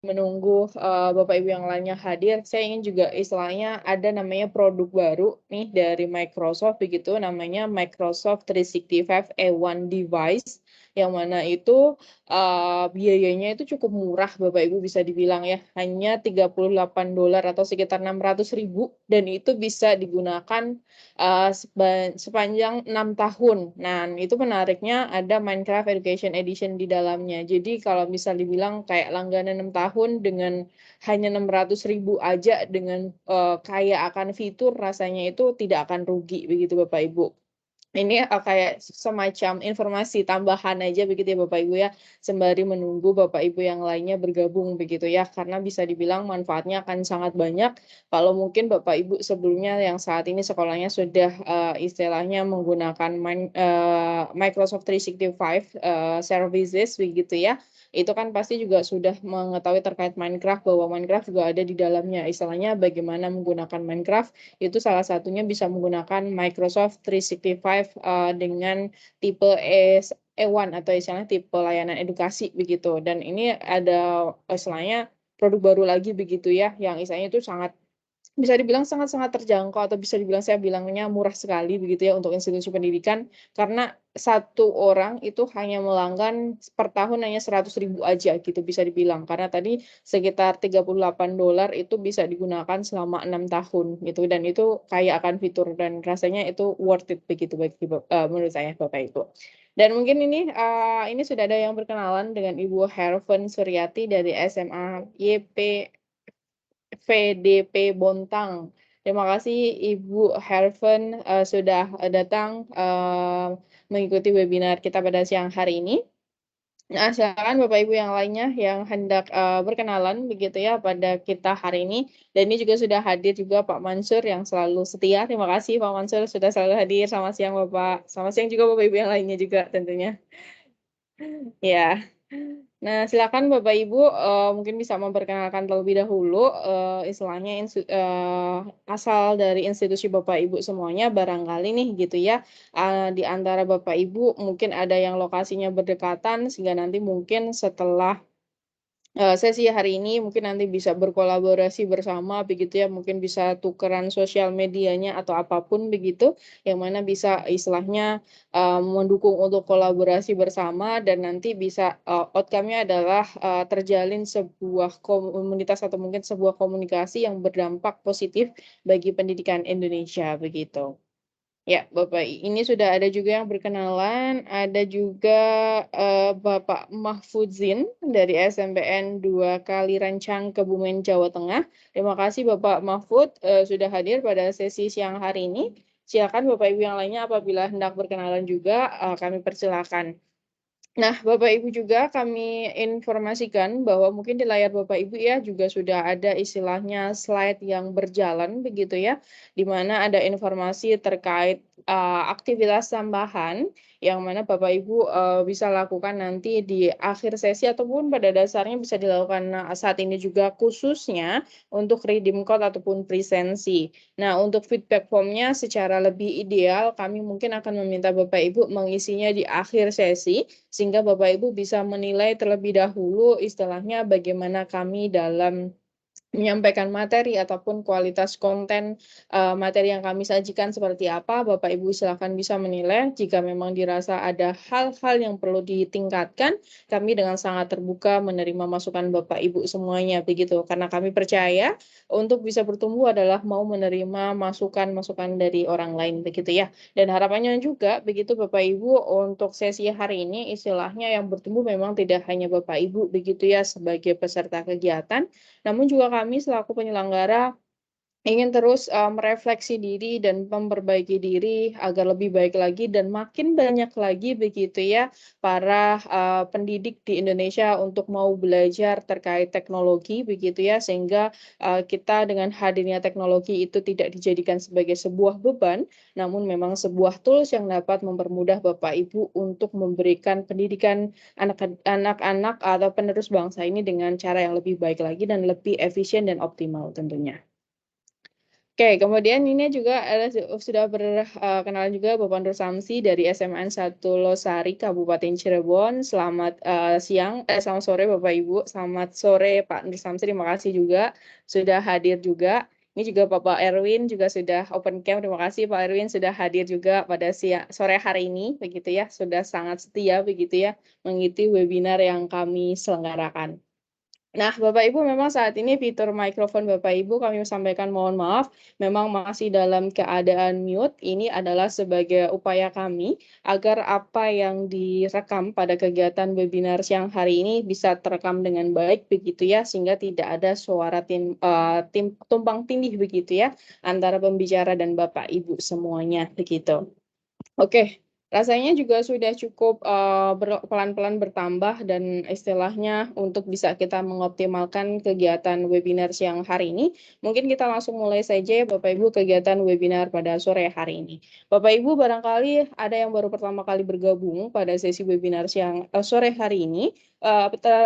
menunggu, Bapak Ibu yang lainnya hadir, saya ingin juga istilahnya ada namanya produk baru nih dari Microsoft begitu, namanya Microsoft 365 E1 device, yang mana itu, biayanya itu cukup murah Bapak Ibu bisa dibilang ya, hanya $38 atau sekitar 600.000 dan itu bisa digunakan, sepanjang 6 tahun. Nah, itu menariknya ada Minecraft Education Edition di dalamnya. Jadi kalau misal dibilang kayak langganan 6 tahun dengan hanya 600.000 aja dengan, kaya akan fitur, rasanya itu tidak akan rugi begitu Bapak Ibu. Ini, kayak semacam informasi tambahan aja begitu ya Bapak Ibu ya, sembari menunggu Bapak Ibu yang lainnya bergabung begitu ya, karena bisa dibilang manfaatnya akan sangat banyak. Kalau mungkin Bapak Ibu sebelumnya yang saat ini sekolahnya sudah, istilahnya menggunakan Microsoft 365, services begitu ya, itu kan pasti juga sudah mengetahui terkait Minecraft, bahwa Minecraft juga ada di dalamnya. Istilahnya bagaimana menggunakan Minecraft itu salah satunya bisa menggunakan Microsoft 365, dengan tipe E1 atau istilahnya tipe layanan edukasi begitu. Dan ini ada istilahnya produk baru lagi begitu ya, yang istilahnya itu sangat bisa dibilang sangat-sangat terjangkau atau bisa dibilang saya bilangnya murah sekali begitu ya untuk institusi pendidikan, karena satu orang itu hanya melanggan per tahun hanya 100.000 aja gitu bisa dibilang. Karena tadi sekitar $38 itu bisa digunakan selama 6 tahun gitu dan itu kaya akan fitur dan rasanya itu worth it begitu menurut saya Bapak Ibu. Dan mungkin ini sudah ada yang berkenalan dengan Ibu Herven Suryati dari SMA YP VDP Bontang. Terima kasih Ibu Herven, sudah, datang, mengikuti webinar kita pada siang hari ini. Nah, silakan Bapak Ibu yang lainnya yang hendak, berkenalan begitu ya pada kita hari ini. Dan ini juga sudah hadir juga Pak Mansur yang selalu setia. Terima kasih Pak Mansur sudah selalu hadir. Selamat siang Bapak. Selamat siang juga Bapak Ibu yang lainnya juga tentunya. Ya. Nah, silakan Bapak Ibu, mungkin bisa memperkenalkan terlebih dahulu, istilahnya asal dari institusi Bapak Ibu semuanya barangkali nih gitu ya, di antara Bapak Ibu mungkin ada yang lokasinya berdekatan sehingga nanti mungkin setelah sesi hari ini mungkin nanti bisa berkolaborasi bersama begitu ya, mungkin bisa tukeran sosial medianya atau apapun begitu, yang mana bisa istilahnya, mendukung untuk kolaborasi bersama dan nanti bisa, outcome-nya adalah, terjalin sebuah komunitas atau mungkin sebuah komunikasi yang berdampak positif bagi pendidikan Indonesia, begitu. Ya, Bapak, ini sudah ada juga yang berkenalan, ada juga, Bapak Mahfudzin dari SMPN 2 Kalirancang, Kebumen, Jawa Tengah. Terima kasih Bapak Mahfud, sudah hadir pada sesi siang hari ini. Silakan Bapak Ibu yang lainnya apabila hendak berkenalan juga, kami persilakan. Nah, Bapak Ibu juga kami informasikan bahwa mungkin di layar Bapak Ibu ya juga sudah ada istilahnya slide yang berjalan begitu ya, di mana ada informasi terkait, aktivitas tambahan yang mana Bapak Ibu, bisa lakukan nanti di akhir sesi ataupun pada dasarnya bisa dilakukan, saat ini juga khususnya untuk redeem code ataupun presensi. Nah, untuk feedback formnya secara lebih ideal kami mungkin akan meminta Bapak Ibu mengisinya di akhir sesi, sehingga Bapak Ibu bisa menilai terlebih dahulu istilahnya bagaimana kami dalam menyampaikan materi ataupun kualitas konten, materi yang kami sajikan seperti apa, Bapak Ibu silakan bisa menilai. Jika memang dirasa ada hal-hal yang perlu ditingkatkan, kami dengan sangat terbuka menerima masukan Bapak Ibu semuanya, begitu. Karena kami percaya untuk bisa bertumbuh adalah mau menerima masukan-masukan dari orang lain, begitu ya. Dan harapannya juga begitu Bapak Ibu untuk sesi hari ini istilahnya yang bertumbuh memang tidak hanya Bapak Ibu begitu ya sebagai peserta kegiatan, namun juga kami selaku penyelenggara ingin terus, merefleksi diri dan memperbaiki diri agar lebih baik lagi dan makin banyak lagi begitu ya para, pendidik di Indonesia untuk mau belajar terkait teknologi begitu ya, sehingga, kita dengan hadirnya teknologi itu tidak dijadikan sebagai sebuah beban, namun memang sebuah tools yang dapat mempermudah Bapak Ibu untuk memberikan pendidikan anak-anak atau penerus bangsa ini dengan cara yang lebih baik lagi dan lebih efisien dan optimal tentunya. Oke, kemudian ini juga ada sudah berkenalan juga Bapak Nur Samsi dari SMN 1 Losari, Kabupaten Cirebon. Selamat selamat sore Bapak Ibu, selamat sore Pak Nur Samsi, terima kasih juga sudah hadir juga. Ini juga Bapak Erwin juga sudah open cam, terima kasih Pak Erwin sudah hadir juga pada sore hari ini, begitu ya, sudah sangat setia begitu ya, mengikuti webinar yang kami selenggarakan. Nah, Bapak Ibu memang saat ini fitur mikrofon Bapak Ibu kami sampaikan mohon maaf, memang masih dalam keadaan mute. Ini adalah sebagai upaya kami agar apa yang direkam pada kegiatan webinar siang hari ini bisa terekam dengan baik begitu ya, sehingga tidak ada suara tumpang tindih begitu ya antara pembicara dan Bapak Ibu semuanya begitu. Oke, rasanya juga sudah cukup pelan-pelan bertambah dan istilahnya untuk bisa kita mengoptimalkan kegiatan webinar siang hari ini, mungkin kita langsung mulai saja ya Bapak Ibu kegiatan webinar pada sore hari ini. Bapak Ibu barangkali ada yang baru pertama kali bergabung pada sesi webinar siang sore hari ini.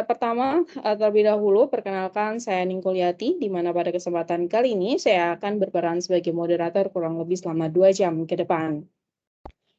Pertama, terlebih dahulu perkenalkan saya Ningkuliati, di mana pada kesempatan kali ini saya akan berperan sebagai moderator kurang lebih selama 2 jam ke depan.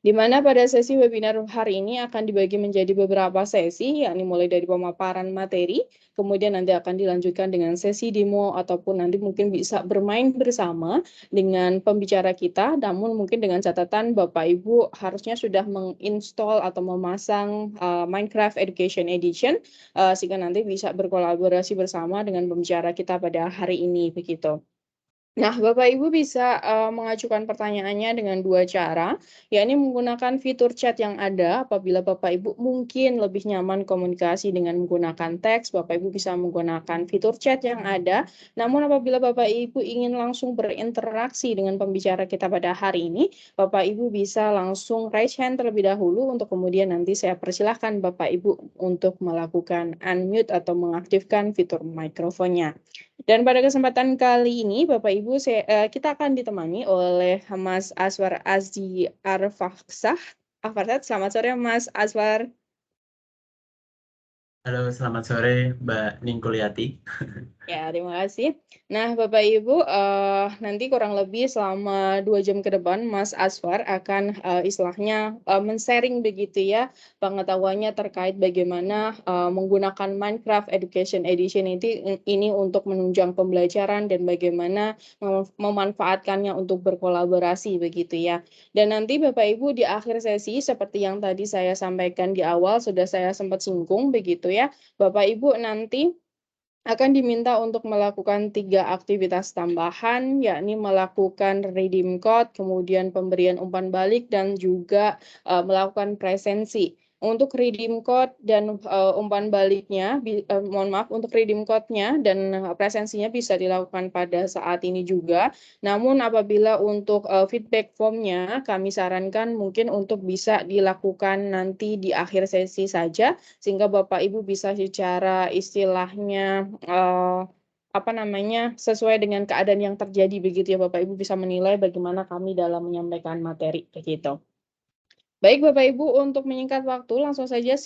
Di mana pada sesi webinar hari ini akan dibagi menjadi beberapa sesi, yakni mulai dari pemaparan materi, kemudian nanti akan dilanjutkan dengan sesi demo, ataupun nanti mungkin bisa bermain bersama dengan pembicara kita, namun mungkin dengan catatan Bapak Ibu harusnya sudah menginstall atau memasang Minecraft Education Edition, sehingga nanti bisa berkolaborasi bersama dengan pembicara kita pada hari ini, begitu. Nah, Bapak Ibu bisa mengajukan pertanyaannya dengan 2 cara, yakni menggunakan fitur chat yang ada. Apabila Bapak Ibu mungkin lebih nyaman komunikasi dengan menggunakan teks, Bapak Ibu bisa menggunakan fitur chat yang ada. Namun apabila Bapak Ibu ingin langsung berinteraksi dengan pembicara kita pada hari ini, Bapak Ibu bisa langsung raise hand terlebih dahulu untuk kemudian nanti saya persilahkan Bapak Ibu untuk melakukan unmute atau mengaktifkan fitur mikrofonnya. Dan pada kesempatan kali ini, Bapak Ibu, kita akan ditemani oleh Mas Aswar Azdi Arfaksah. Selamat sore Mas Aswar. Halo, selamat sore Mbak Ningkuliati. Ya, terima kasih. Nah, Bapak Ibu, nanti kurang lebih selama 2 jam ke depan, Mas Aswar akan istilahnya men-sharing begitu ya pengetahuannya terkait bagaimana menggunakan Minecraft Education Edition ini untuk menunjang pembelajaran dan bagaimana memanfaatkannya untuk berkolaborasi begitu ya. Dan nanti Bapak Ibu di akhir sesi seperti yang tadi saya sampaikan di awal sudah saya sempat singgung begitu ya. Bapak Ibu nanti akan diminta untuk melakukan 3 aktivitas tambahan, yakni melakukan redeem code, kemudian pemberian umpan balik, dan juga melakukan presensi. Untuk redeem code dan umpan baliknya, untuk redeem code-nya dan presensinya bisa dilakukan pada saat ini juga. Namun apabila untuk feedback form-nya, kami sarankan mungkin untuk bisa dilakukan nanti di akhir sesi saja, sehingga Bapak Ibu bisa secara istilahnya sesuai dengan keadaan yang terjadi begitu ya Bapak Ibu bisa menilai bagaimana kami dalam menyampaikan materi begitu. Baik Bapak Ibu, untuk menyingkat waktu langsung saja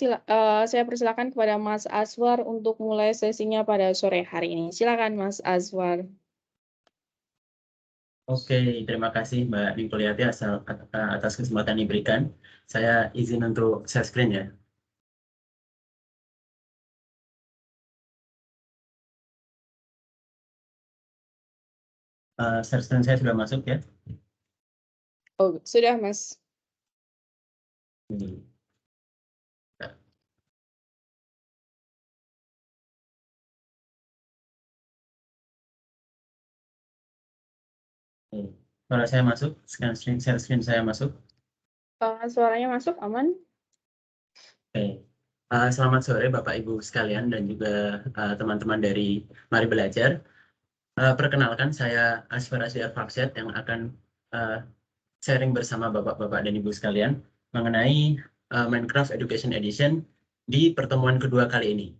saya persilakan kepada Mas Aswar untuk mulai sesinya pada sore hari ini. Silakan Mas Aswar. Oke, terima kasih Mbak Ningkuliati atas kesempatan diberikan. Saya izin untuk share screen ya. Share screen saya sudah masuk ya. Oh, sudah Mas. Kalau saya masuk, share screen saya masuk. Suaranya masuk, aman? Oke. Selamat sore Bapak Ibu sekalian dan juga teman-teman dari Mari Belajar. Perkenalkan saya Aswar Azdi Arfaksah yang akan sharing bersama Bapak-Bapak dan Ibu sekalian mengenai Minecraft Education Edition di pertemuan kedua kali ini.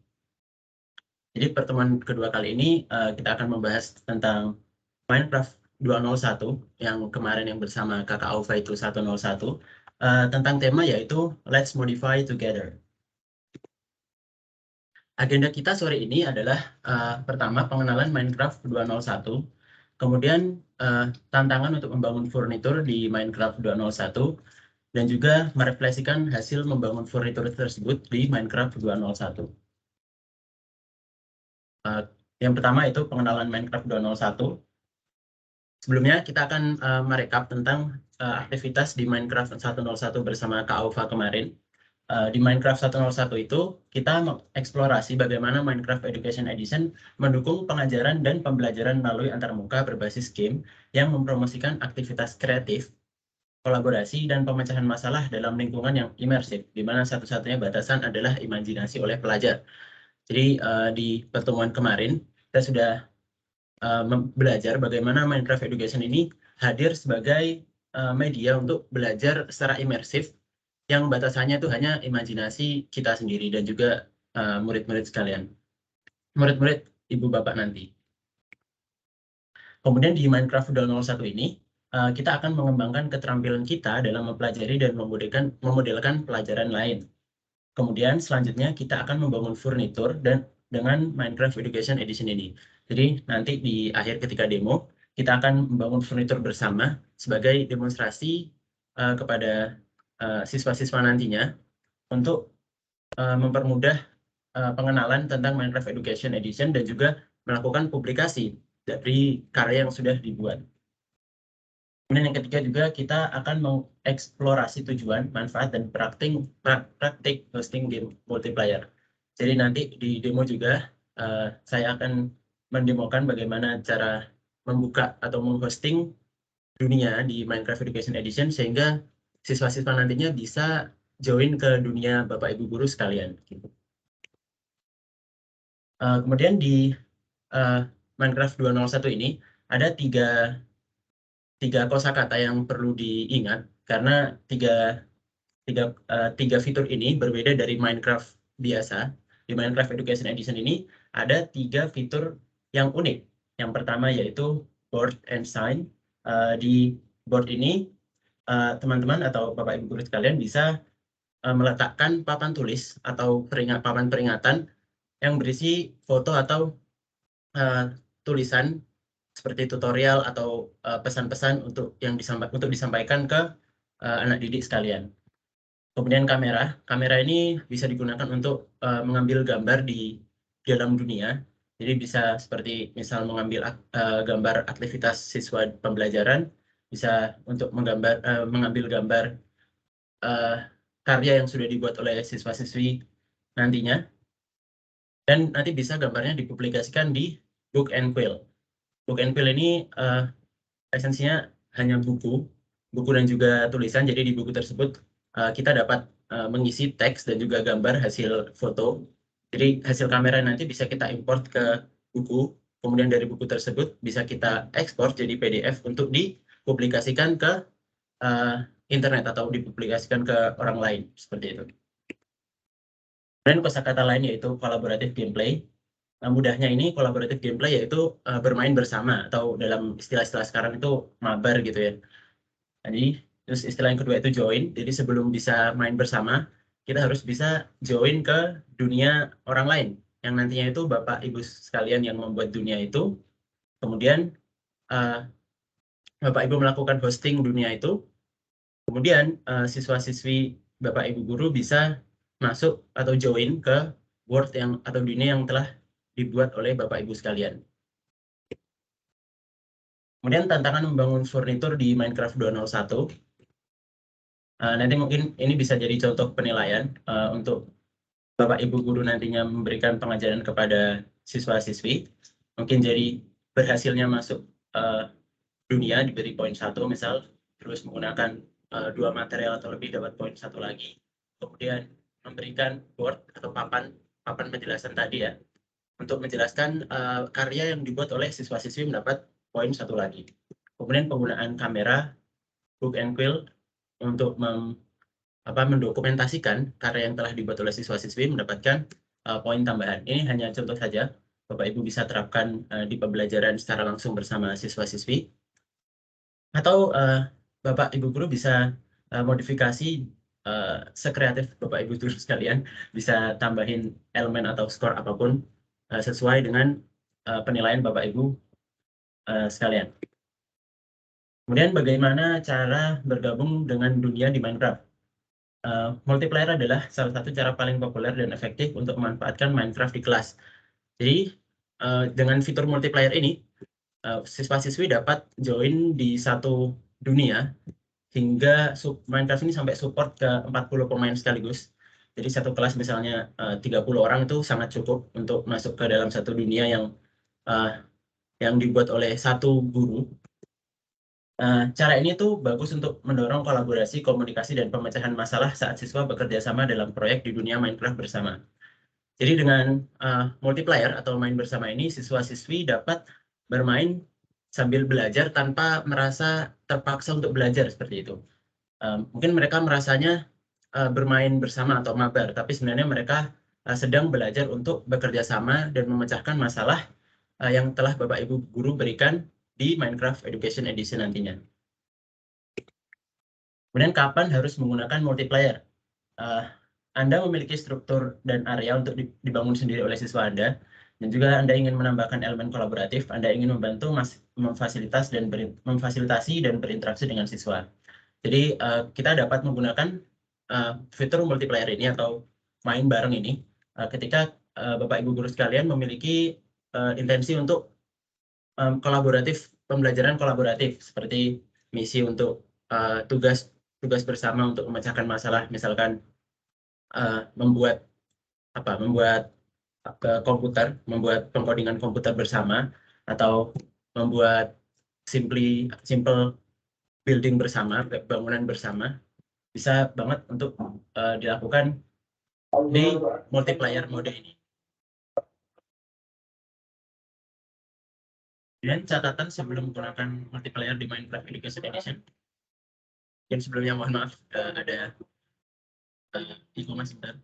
Jadi pertemuan kedua kali ini kita akan membahas tentang Minecraft 201 yang kemarin yang bersama Kakak Aufa itu 101 tentang tema yaitu Let's Modify Together. Agenda kita sore ini adalah pertama pengenalan Minecraft 201, Kemudian tantangan untuk membangun furnitur di Minecraft 2.0.1 dan juga merefleksikan hasil membangun furnitur tersebut di Minecraft 2.0.1. Yang pertama itu pengenalan Minecraft 2.0.1. Sebelumnya kita akan merekap tentang aktivitas di Minecraft 1.0.1 bersama Kak Aufa kemarin. Di Minecraft 1.0.1 itu kita mengeksplorasi bagaimana Minecraft Education Edition mendukung pengajaran dan pembelajaran melalui antarmuka berbasis game yang mempromosikan aktivitas kreatif, kolaborasi, dan pemecahan masalah dalam lingkungan yang imersif, di mana satu-satunya batasan adalah imajinasi oleh pelajar. Jadi di pertemuan kemarin kita sudah belajar bagaimana Minecraft Education ini hadir sebagai media untuk belajar secara imersif yang batasannya itu hanya imajinasi kita sendiri dan juga murid-murid sekalian, murid-murid ibu bapak nanti. Kemudian di Minecraft 2.0.1 ini kita akan mengembangkan keterampilan kita dalam mempelajari dan memodelkan pelajaran lain. Kemudian selanjutnya kita akan membangun furnitur dan dengan Minecraft Education Edition ini. Jadi nanti di akhir ketika demo, kita akan membangun furnitur bersama sebagai demonstrasi kepada siswa-siswa nantinya untuk mempermudah pengenalan tentang Minecraft Education Edition dan juga melakukan publikasi dari karya yang sudah dibuat. Kemudian yang ketiga juga kita akan mengeksplorasi tujuan, manfaat, dan praktik hosting game multiplayer. Jadi nanti di demo juga saya akan mendemokan bagaimana cara membuka atau menghosting dunia di Minecraft Education Edition sehingga siswa-siswa nantinya bisa join ke dunia Bapak Ibu guru sekalian. Kemudian di Minecraft 2.0.1 ini ada tiga kosakata yang perlu diingat karena tiga fitur ini berbeda dari Minecraft biasa. Di Minecraft Education Edition ini ada 3 fitur yang unik. Yang pertama yaitu board and sign. Di board ini teman-teman atau Bapak Ibu guru sekalian bisa meletakkan papan tulis atau papan peringatan yang berisi foto atau tulisan seperti tutorial atau pesan-pesan untuk disampaikan ke anak didik sekalian. Kemudian kamera ini bisa digunakan untuk mengambil gambar di dalam dunia. Jadi bisa seperti misal mengambil gambar aktivitas siswa pembelajaran, bisa untuk mengambil gambar karya yang sudah dibuat oleh siswa-siswi nantinya. Dan nanti bisa gambarnya dipublikasikan di Book and Quill. Book and Quill ini esensinya hanya buku dan juga tulisan. Jadi di buku tersebut kita dapat mengisi teks dan juga gambar hasil foto. Jadi hasil kamera nanti bisa kita import ke buku, kemudian dari buku tersebut bisa kita ekspor jadi PDF untuk dipublikasikan ke internet atau dipublikasikan ke orang lain, seperti itu. Dan kosakata lain yaitu collaborative gameplay. Mudahnya ini collaborative gameplay yaitu bermain bersama atau dalam istilah-istilah sekarang itu mabar gitu ya. Jadi terus istilah yang kedua itu join. Jadi sebelum bisa main bersama, kita harus bisa join ke dunia orang lain yang nantinya itu Bapak Ibu sekalian yang membuat dunia itu. Kemudian Bapak Ibu melakukan hosting dunia itu. Kemudian siswa-siswi Bapak Ibu guru bisa masuk atau join ke world atau dunia yang telah dibuat oleh Bapak Ibu sekalian. Kemudian tantangan membangun furnitur di Minecraft 2.0.1. Nanti mungkin ini bisa jadi contoh penilaian untuk Bapak Ibu guru nantinya memberikan pengajaran kepada siswa-siswi. Mungkin jadi berhasilnya masuk dunia diberi poin 1 misal, terus menggunakan 2 material atau lebih dapat poin 1 lagi. Kemudian memberikan board atau papan penjelasan tadi ya, untuk menjelaskan karya yang dibuat oleh siswa-siswi mendapat poin 1 lagi. Kemudian penggunaan kamera, Book and Quill untuk mendokumentasikan karya yang telah dibuat oleh siswa-siswi mendapatkan poin tambahan. Ini hanya contoh saja, Bapak Ibu bisa terapkan di pembelajaran secara langsung bersama siswa-siswi. Atau Bapak Ibu guru bisa modifikasi sekreatif Bapak Ibu guru sekalian, bisa tambahin elemen atau skor apapun sesuai dengan penilaian Bapak Ibu sekalian. Kemudian bagaimana cara bergabung dengan dunia di Minecraft? Multiplayer adalah salah satu cara paling populer dan efektif untuk memanfaatkan Minecraft di kelas. Jadi dengan fitur multiplayer ini, siswa-siswi dapat join di satu dunia hingga Minecraft ini sampai support ke 40 pemain sekaligus. Jadi satu kelas misalnya 30 orang itu sangat cukup untuk masuk ke dalam satu dunia yang dibuat oleh satu guru. Cara ini tuh bagus untuk mendorong kolaborasi, komunikasi, dan pemecahan masalah saat siswa bekerja sama dalam proyek di dunia Minecraft bersama. Jadi dengan multiplayer atau main bersama ini, siswa-siswi dapat bermain sambil belajar tanpa merasa terpaksa untuk belajar seperti itu. Mungkin mereka merasanya bermain bersama atau mabar, tapi sebenarnya mereka sedang belajar untuk bekerja sama dan memecahkan masalah yang telah Bapak Ibu guru berikan di Minecraft Education Edition nantinya. Kemudian kapan harus menggunakan multiplayer? Anda memiliki struktur dan area untuk dibangun sendiri oleh siswa Anda, dan juga Anda ingin menambahkan elemen kolaboratif, Anda ingin membantu memfasilitasi dan berinteraksi dengan siswa. Jadi kita dapat menggunakan fitur multiplayer ini atau main bareng ini ketika Bapak Ibu guru sekalian memiliki intensi untuk pembelajaran kolaboratif seperti misi untuk tugas bersama untuk memecahkan masalah, misalkan membuat komputer, membuat pengkodingan komputer bersama, atau membuat simple building bersama, bangunan bersama, bisa banget untuk dilakukan di multiplayer mode ini. Dan catatan sebelum menggunakan multiplayer di Minecraft Education Edition. Dan sebelumnya mohon maaf, ada e-commerce sebentar.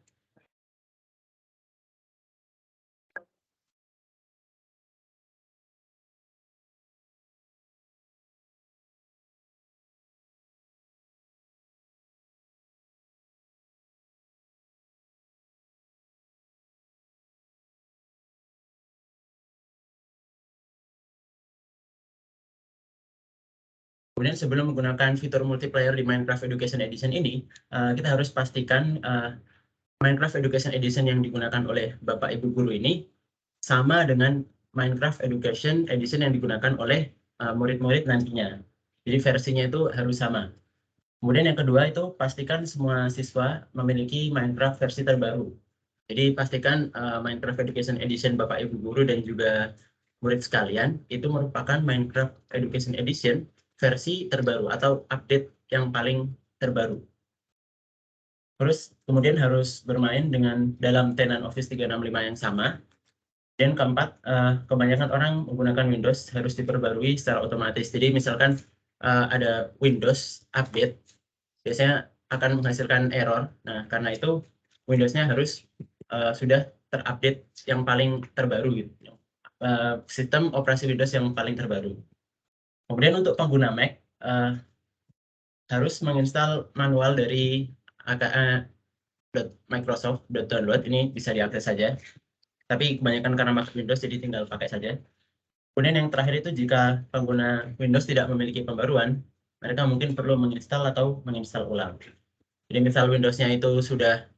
Kemudian sebelum menggunakan fitur multiplayer di Minecraft Education Edition ini, kita harus pastikan Minecraft Education Edition yang digunakan oleh Bapak Ibu guru ini sama dengan Minecraft Education Edition yang digunakan oleh murid-murid nantinya. Jadi versinya itu harus sama. Kemudian yang kedua itu pastikan semua siswa memiliki Minecraft versi terbaru. Jadi pastikan Minecraft Education Edition Bapak Ibu guru dan juga murid sekalian itu merupakan Minecraft Education Edition versi terbaru atau update yang paling terbaru. Terus kemudian harus bermain dalam tenan Office 365 yang sama. Dan keempat, kebanyakan orang menggunakan Windows harus diperbarui secara otomatis. Jadi misalkan ada Windows update, biasanya akan menghasilkan error. Nah, karena itu Windows-nya harus sudah terupdate yang paling terbaru gitu. Sistem operasi Windows yang paling terbaru. Kemudian untuk pengguna Mac harus menginstal manual dari aka.microsoft.download, ini bisa diakses saja. Tapi kebanyakan karena pakai Windows jadi tinggal pakai saja. Kemudian yang terakhir itu jika pengguna Windows tidak memiliki pembaruan, mereka mungkin perlu menginstal atau menginstal ulang. Jadi misal Windows-nya itu sudah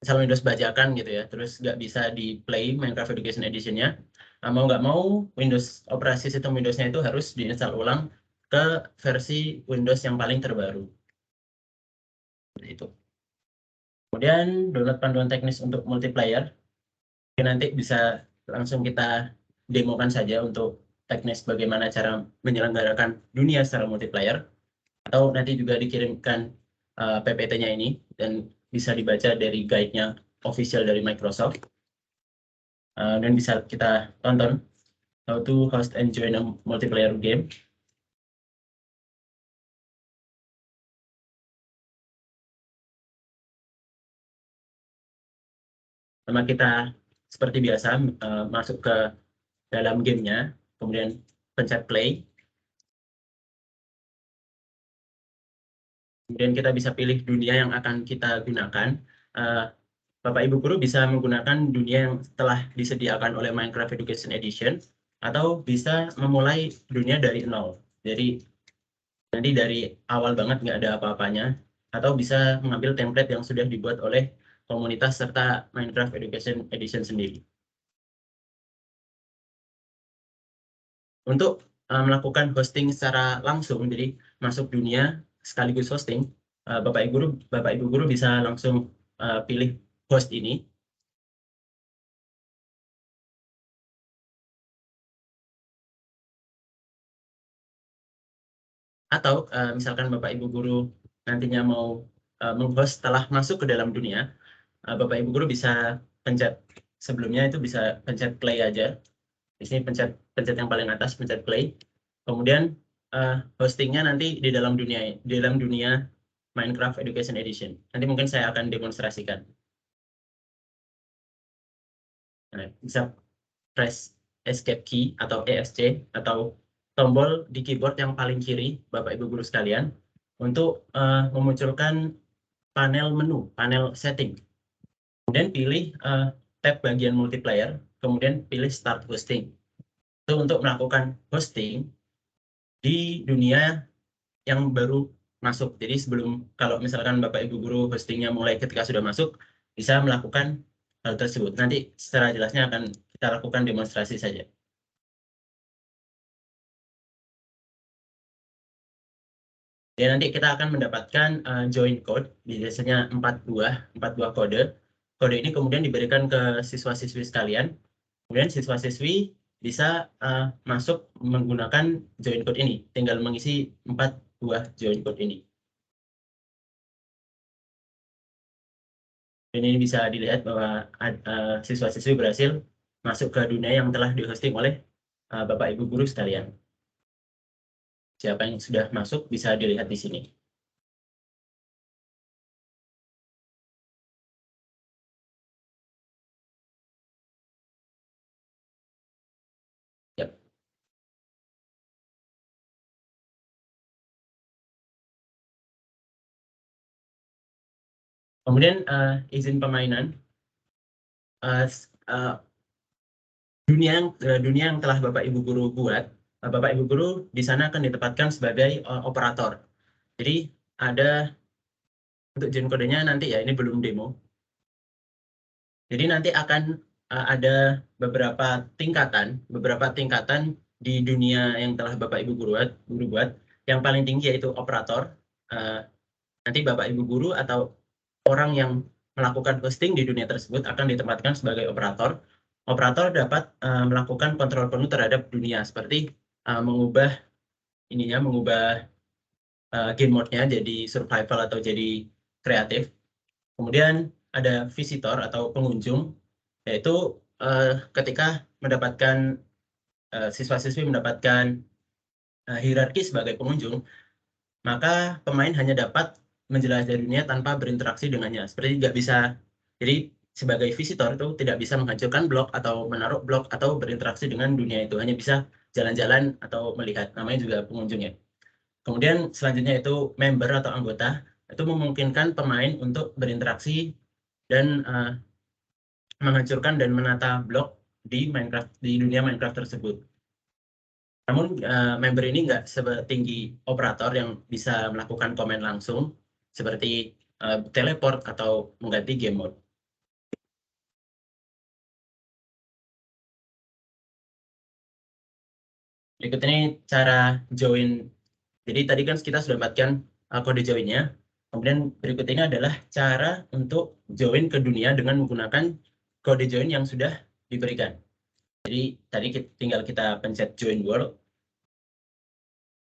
Windows bajakan gitu ya, terus nggak bisa di play Minecraft Education Edition-nya, mau nggak mau operasi sistem Windows-nya itu harus diinstal ulang ke versi Windows yang paling terbaru. Seperti itu. Kemudian download panduan teknis untuk multiplayer. Nanti bisa langsung kita demokan saja untuk teknis bagaimana cara menyelenggarakan dunia secara multiplayer. Atau nanti juga dikirimkan PPT-nya ini dan bisa dibaca dari guide-nya official dari Microsoft. Dan bisa kita tonton how to host and join a multiplayer game. Sama kita seperti biasa masuk ke dalam gamenya, kemudian pencet play. Kemudian kita bisa pilih dunia yang akan kita gunakan. Bapak Ibu guru bisa menggunakan dunia yang telah disediakan oleh Minecraft Education Edition, atau bisa memulai dunia dari nol. Jadi nanti dari awal banget nggak ada apa-apanya, atau bisa mengambil template yang sudah dibuat oleh komunitas serta Minecraft Education Edition sendiri. Untuk melakukan hosting secara langsung, jadi masuk dunia sekaligus hosting, Bapak Ibu guru bisa langsung pilih host ini. Atau misalkan Bapak Ibu guru nantinya mau menghost setelah masuk ke dalam dunia, Bapak Ibu guru bisa pencet sebelumnya itu bisa pencet play aja. Di sini pencet yang paling atas, pencet play. Kemudian hostingnya nanti di dalam dunia Minecraft Education Edition. Nanti mungkin saya akan demonstrasikan. Nah, bisa press escape key atau ESC atau tombol di keyboard yang paling kiri, Bapak Ibu guru sekalian, untuk memunculkan panel menu, panel setting. Kemudian pilih tab bagian multiplayer, kemudian pilih start hosting. Itu untuk melakukan hosting di dunia yang baru masuk. Jadi sebelum, kalau misalkan Bapak Ibu guru hostingnya mulai ketika sudah masuk, bisa melakukan hal tersebut. Nanti secara jelasnya akan kita lakukan demonstrasi saja. Ya, nanti kita akan mendapatkan join code, biasanya 4 buah kode. Kode ini kemudian diberikan ke siswa-siswi sekalian. Kemudian siswa-siswi bisa masuk menggunakan join code ini. Tinggal mengisi 4 buah join code ini. Dan ini bisa dilihat bahwa siswa-siswi berhasil masuk ke dunia yang telah dihosting oleh Bapak Ibu guru sekalian. Siapa yang sudah masuk bisa dilihat di sini. Yap. Kemudian izin permainan. Dunia yang telah Bapak Ibu guru buat, Bapak Ibu guru di sana akan ditempatkan sebagai operator. Jadi ada untuk join kodenya nanti ya, ini belum demo. Jadi nanti akan ada beberapa tingkatan di dunia yang telah Bapak Ibu guru buat. Yang paling tinggi yaitu operator. Nanti Bapak Ibu guru atau orang yang melakukan hosting di dunia tersebut akan ditempatkan sebagai operator. Operator dapat melakukan kontrol penuh terhadap dunia, seperti mengubah game mode-nya jadi survival atau jadi kreatif. Kemudian ada visitor atau pengunjung, yaitu ketika mendapatkan siswa-siswi mendapatkan hierarki sebagai pengunjung, maka pemain hanya dapat menjelajah dunia tanpa berinteraksi dengannya. Seperti nggak bisa, jadi sebagai visitor itu tidak bisa menghancurkan blok atau menaruh blok atau berinteraksi dengan dunia itu, hanya bisa jalan-jalan atau melihat, namanya juga pengunjung ya. Kemudian selanjutnya itu member atau anggota, itu memungkinkan pemain untuk berinteraksi dan menghancurkan dan menata blok di dunia Minecraft tersebut. Namun member ini nggak setinggi operator yang bisa melakukan komen langsung seperti teleport atau mengganti game mode. Berikut ini cara join. Jadi tadi kan kita sudah dapatkan kode joinnya. Kemudian berikut ini adalah cara untuk join ke dunia dengan menggunakan kode join yang sudah diberikan. Jadi tadi tinggal kita pencet join world.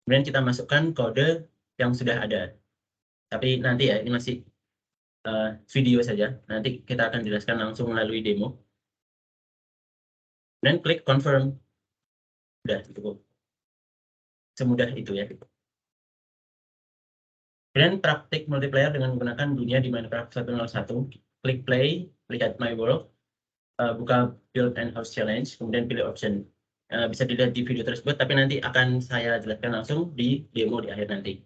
Kemudian kita masukkan kode yang sudah ada. Tapi nanti ya, ini masih video saja. Nanti kita akan jelaskan langsung melalui demo. Dan klik confirm. Sudah cukup. Semudah itu ya. Kemudian praktik multiplayer dengan menggunakan dunia di Minecraft 1.0.1. Klik play, lihat my world, buka build and house challenge, kemudian pilih option. Bisa dilihat di video tersebut, tapi nanti akan saya jelaskan langsung di demo di akhir nanti.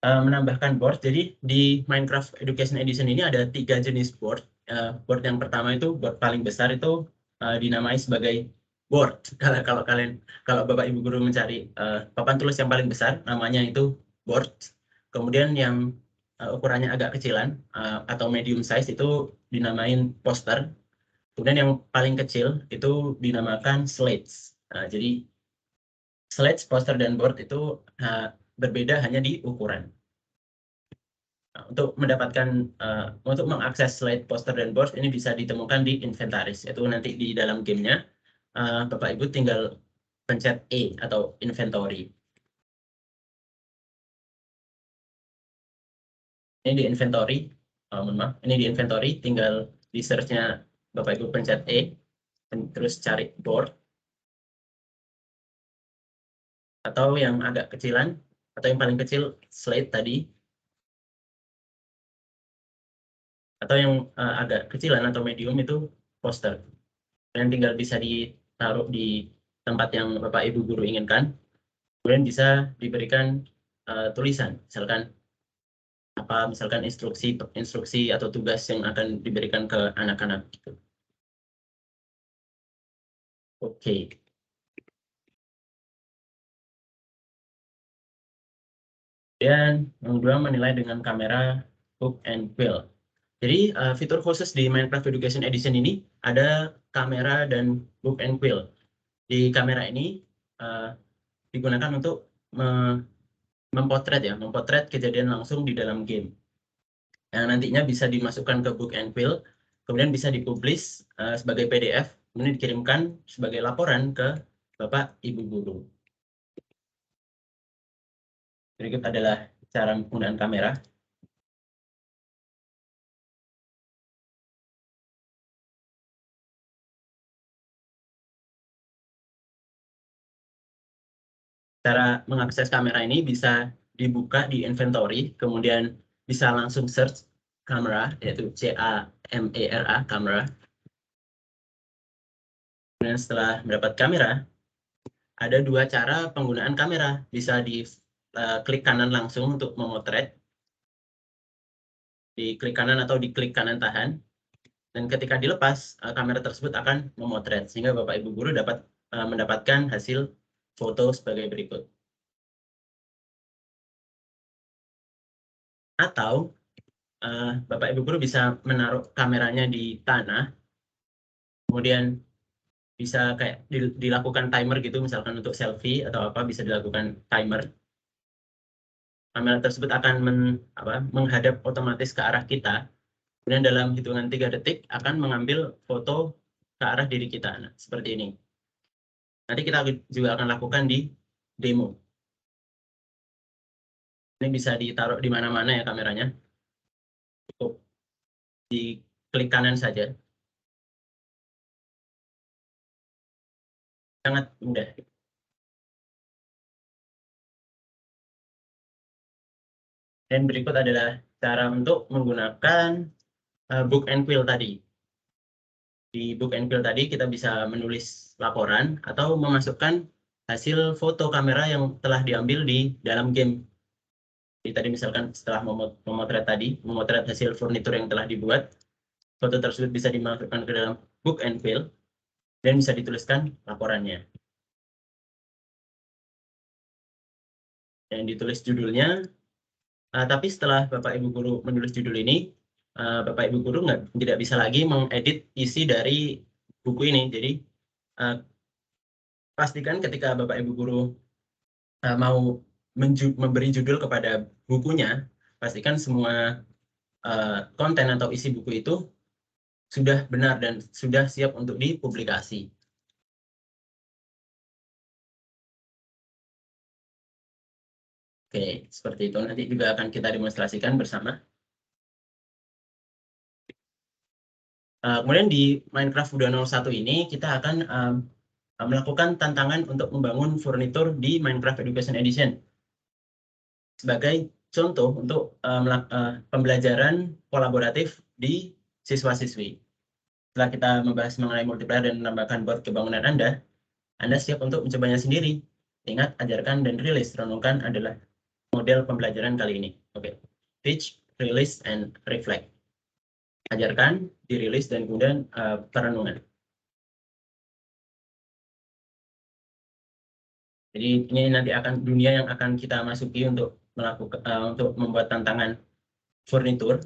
Menambahkan board, jadi di Minecraft Education Edition ini ada 3 jenis board. Board yang pertama itu, board paling besar itu dinamai sebagai board. Kalau Bapak Ibu guru mencari papan tulis yang paling besar, namanya itu board. Kemudian yang ukurannya agak kecilan atau medium size itu dinamain poster. Kemudian yang paling kecil itu dinamakan slides. Jadi slides, poster, dan board itu berbeda hanya di ukuran. Untuk untuk mengakses slide, poster, dan board ini bisa ditemukan di inventaris. Itu nanti di dalam gamenya Bapak Ibu tinggal pencet E atau inventory. Ini di inventory, mohon maaf, ini di inventory, tinggal di search-nya Bapak Ibu pencet E, terus cari board, atau yang agak kecilan, atau yang paling kecil slide tadi, atau yang agak kecilan atau medium itu poster. Dan tinggal bisa ditaruh di tempat yang Bapak Ibu guru inginkan, kemudian bisa diberikan tulisan, misalkan instruksi atau tugas yang akan diberikan ke anak-anak. Oke. Dan yang kedua, menilai dengan kamera hook and quill. Jadi fitur khusus di Minecraft Education Edition ini ada kamera dan hook and quill. Di kamera ini digunakan untuk mempotret kejadian langsung di dalam game. Yang nantinya bisa dimasukkan ke book and quill, kemudian bisa dipublish sebagai PDF, kemudian dikirimkan sebagai laporan ke Bapak Ibu guru. Berikut adalah cara penggunaan kamera. Cara mengakses kamera ini bisa dibuka di inventory, kemudian bisa langsung search kamera, yaitu C-A-M-E-R-A, kamera. Kemudian setelah mendapat kamera, ada dua cara penggunaan kamera. Bisa di klik kanan langsung untuk memotret, di klik kanan atau di klik kanan tahan, dan ketika dilepas, kamera tersebut akan memotret, sehingga Bapak Ibu guru dapat mendapatkan hasil foto sebagai berikut. Atau Bapak Ibu guru bisa menaruh kameranya di tanah, kemudian bisa kayak dilakukan timer gitu, misalkan untuk selfie atau apa bisa dilakukan timer. Kamera tersebut akan menghadap otomatis ke arah kita, kemudian dalam hitungan 3 detik akan mengambil foto ke arah diri kita. Nah, seperti ini. Nanti kita juga akan lakukan di demo. Ini bisa ditaruh di mana-mana ya kameranya. Cukup diklik kanan saja. Sangat mudah. Dan berikut adalah cara untuk menggunakan book and quill tadi. Di book and quill tadi kita bisa menulis laporan atau memasukkan hasil foto kamera yang telah diambil di dalam game. Jadi tadi misalkan setelah memotret hasil furnitur yang telah dibuat, foto tersebut bisa dimasukkan ke dalam book and quill dan bisa dituliskan laporannya. Dan ditulis judulnya. Tapi setelah Bapak Ibu guru menulis judul ini, Bapak Ibu guru tidak bisa lagi mengedit isi dari buku ini. Jadi pastikan ketika Bapak Ibu guru mau memberi judul kepada bukunya, pastikan semua konten atau isi buku itu sudah benar dan sudah siap untuk dipublikasi. Oke, seperti itu. Nanti juga akan kita demonstrasikan bersama. Kemudian di Minecraft 2.01 ini kita akan melakukan tantangan untuk membangun furnitur di Minecraft Education Edition. Sebagai contoh untuk pembelajaran kolaboratif di siswa-siswi. Setelah kita membahas mengenai multiplayer dan menambahkan board kebangunan Anda siap untuk mencobanya sendiri. Ingat, ajarkan dan rilis. Renungkan adalah model pembelajaran kali ini. Oke. Teach, release, and reflect. Ajarkan, dirilis, dan kemudian perenungan. Jadi ini nanti akan dunia yang akan kita masuki untuk melakukan untuk membuat tantangan furnitur.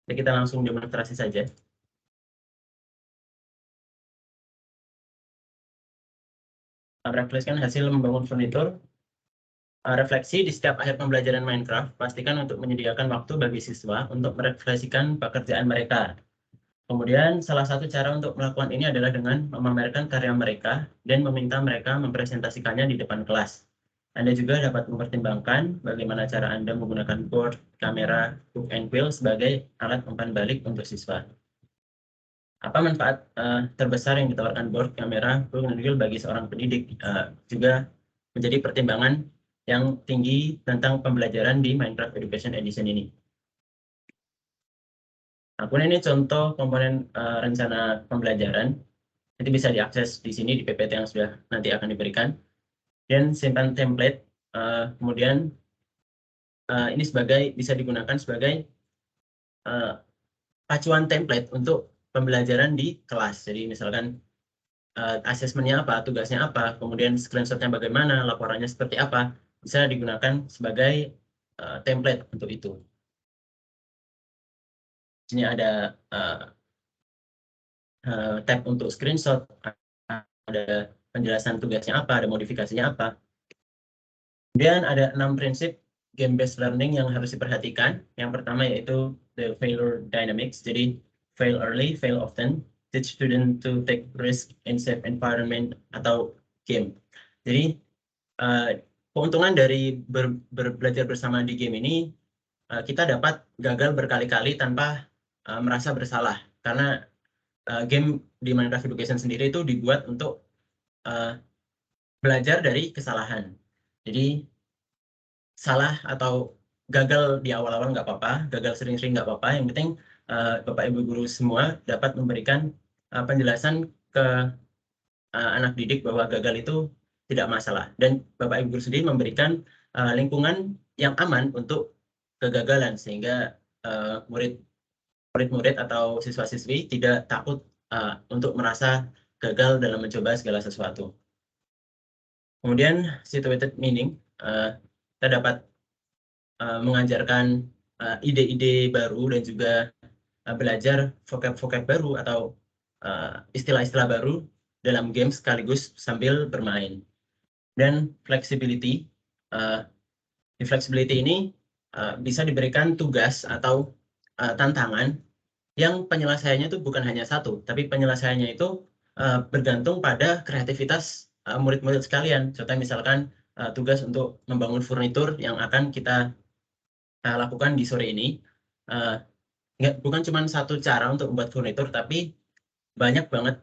Jadi kita langsung demonstrasi saja. Refleksikan hasil membangun furnitur. Refleksi di setiap akhir pembelajaran Minecraft, pastikan untuk menyediakan waktu bagi siswa untuk merefleksikan pekerjaan mereka. Kemudian, salah satu cara untuk melakukan ini adalah dengan memamerkan karya mereka dan meminta mereka mempresentasikannya di depan kelas. Anda juga dapat mempertimbangkan bagaimana cara Anda menggunakan board, kamera, book and quill sebagai alat umpan balik untuk siswa. Apa manfaat terbesar yang ditawarkan board, kamera, book and quill bagi seorang pendidik? Juga menjadi pertimbangan yang tinggi tentang pembelajaran di Minecraft Education Edition ini. Kemudian ini contoh komponen rencana pembelajaran. Nanti bisa diakses di sini di PPT yang sudah nanti akan diberikan. Dan simpan template. Kemudian ini bisa digunakan sebagai pacuan template untuk pembelajaran di kelas. Jadi misalkan asesmennya apa, tugasnya apa, kemudian screenshotnya bagaimana, laporannya seperti apa, bisa digunakan sebagai template untuk itu. Sini ada tab untuk screenshot, ada penjelasan tugasnya apa, ada modifikasinya apa. Kemudian ada 6 prinsip game-based learning yang harus diperhatikan. Yang pertama yaitu the failure dynamics, jadi fail early, fail often, teach student to take risk in safe environment atau game. Jadi keuntungan dari belajar bersama di game ini, kita dapat gagal berkali-kali tanpa merasa bersalah. Karena game di Minecraft Education sendiri itu dibuat untuk belajar dari kesalahan. Jadi salah atau gagal di awal-awal nggak apa-apa, gagal sering-sering nggak apa-apa. Yang penting Bapak Ibu guru semua dapat memberikan penjelasan ke anak didik bahwa gagal itu tidak masalah. Dan Bapak Ibu guru sendiri memberikan lingkungan yang aman untuk kegagalan sehingga murid-murid atau siswa-siswi tidak takut untuk merasa gagal dalam mencoba segala sesuatu. Kemudian situated meaning, kita dapat mengajarkan ide-ide baru dan juga belajar vocab-vocab baru atau istilah-istilah baru dalam game sekaligus sambil bermain. Dan flexibility, di flexibility ini bisa diberikan tugas atau tantangan yang penyelesaiannya itu bukan hanya satu, tapi penyelesaiannya itu bergantung pada kreativitas murid-murid sekalian. Contohnya misalkan tugas untuk membangun furnitur yang akan kita lakukan di sore ini. Bukan cuma satu cara untuk membuat furnitur, tapi banyak banget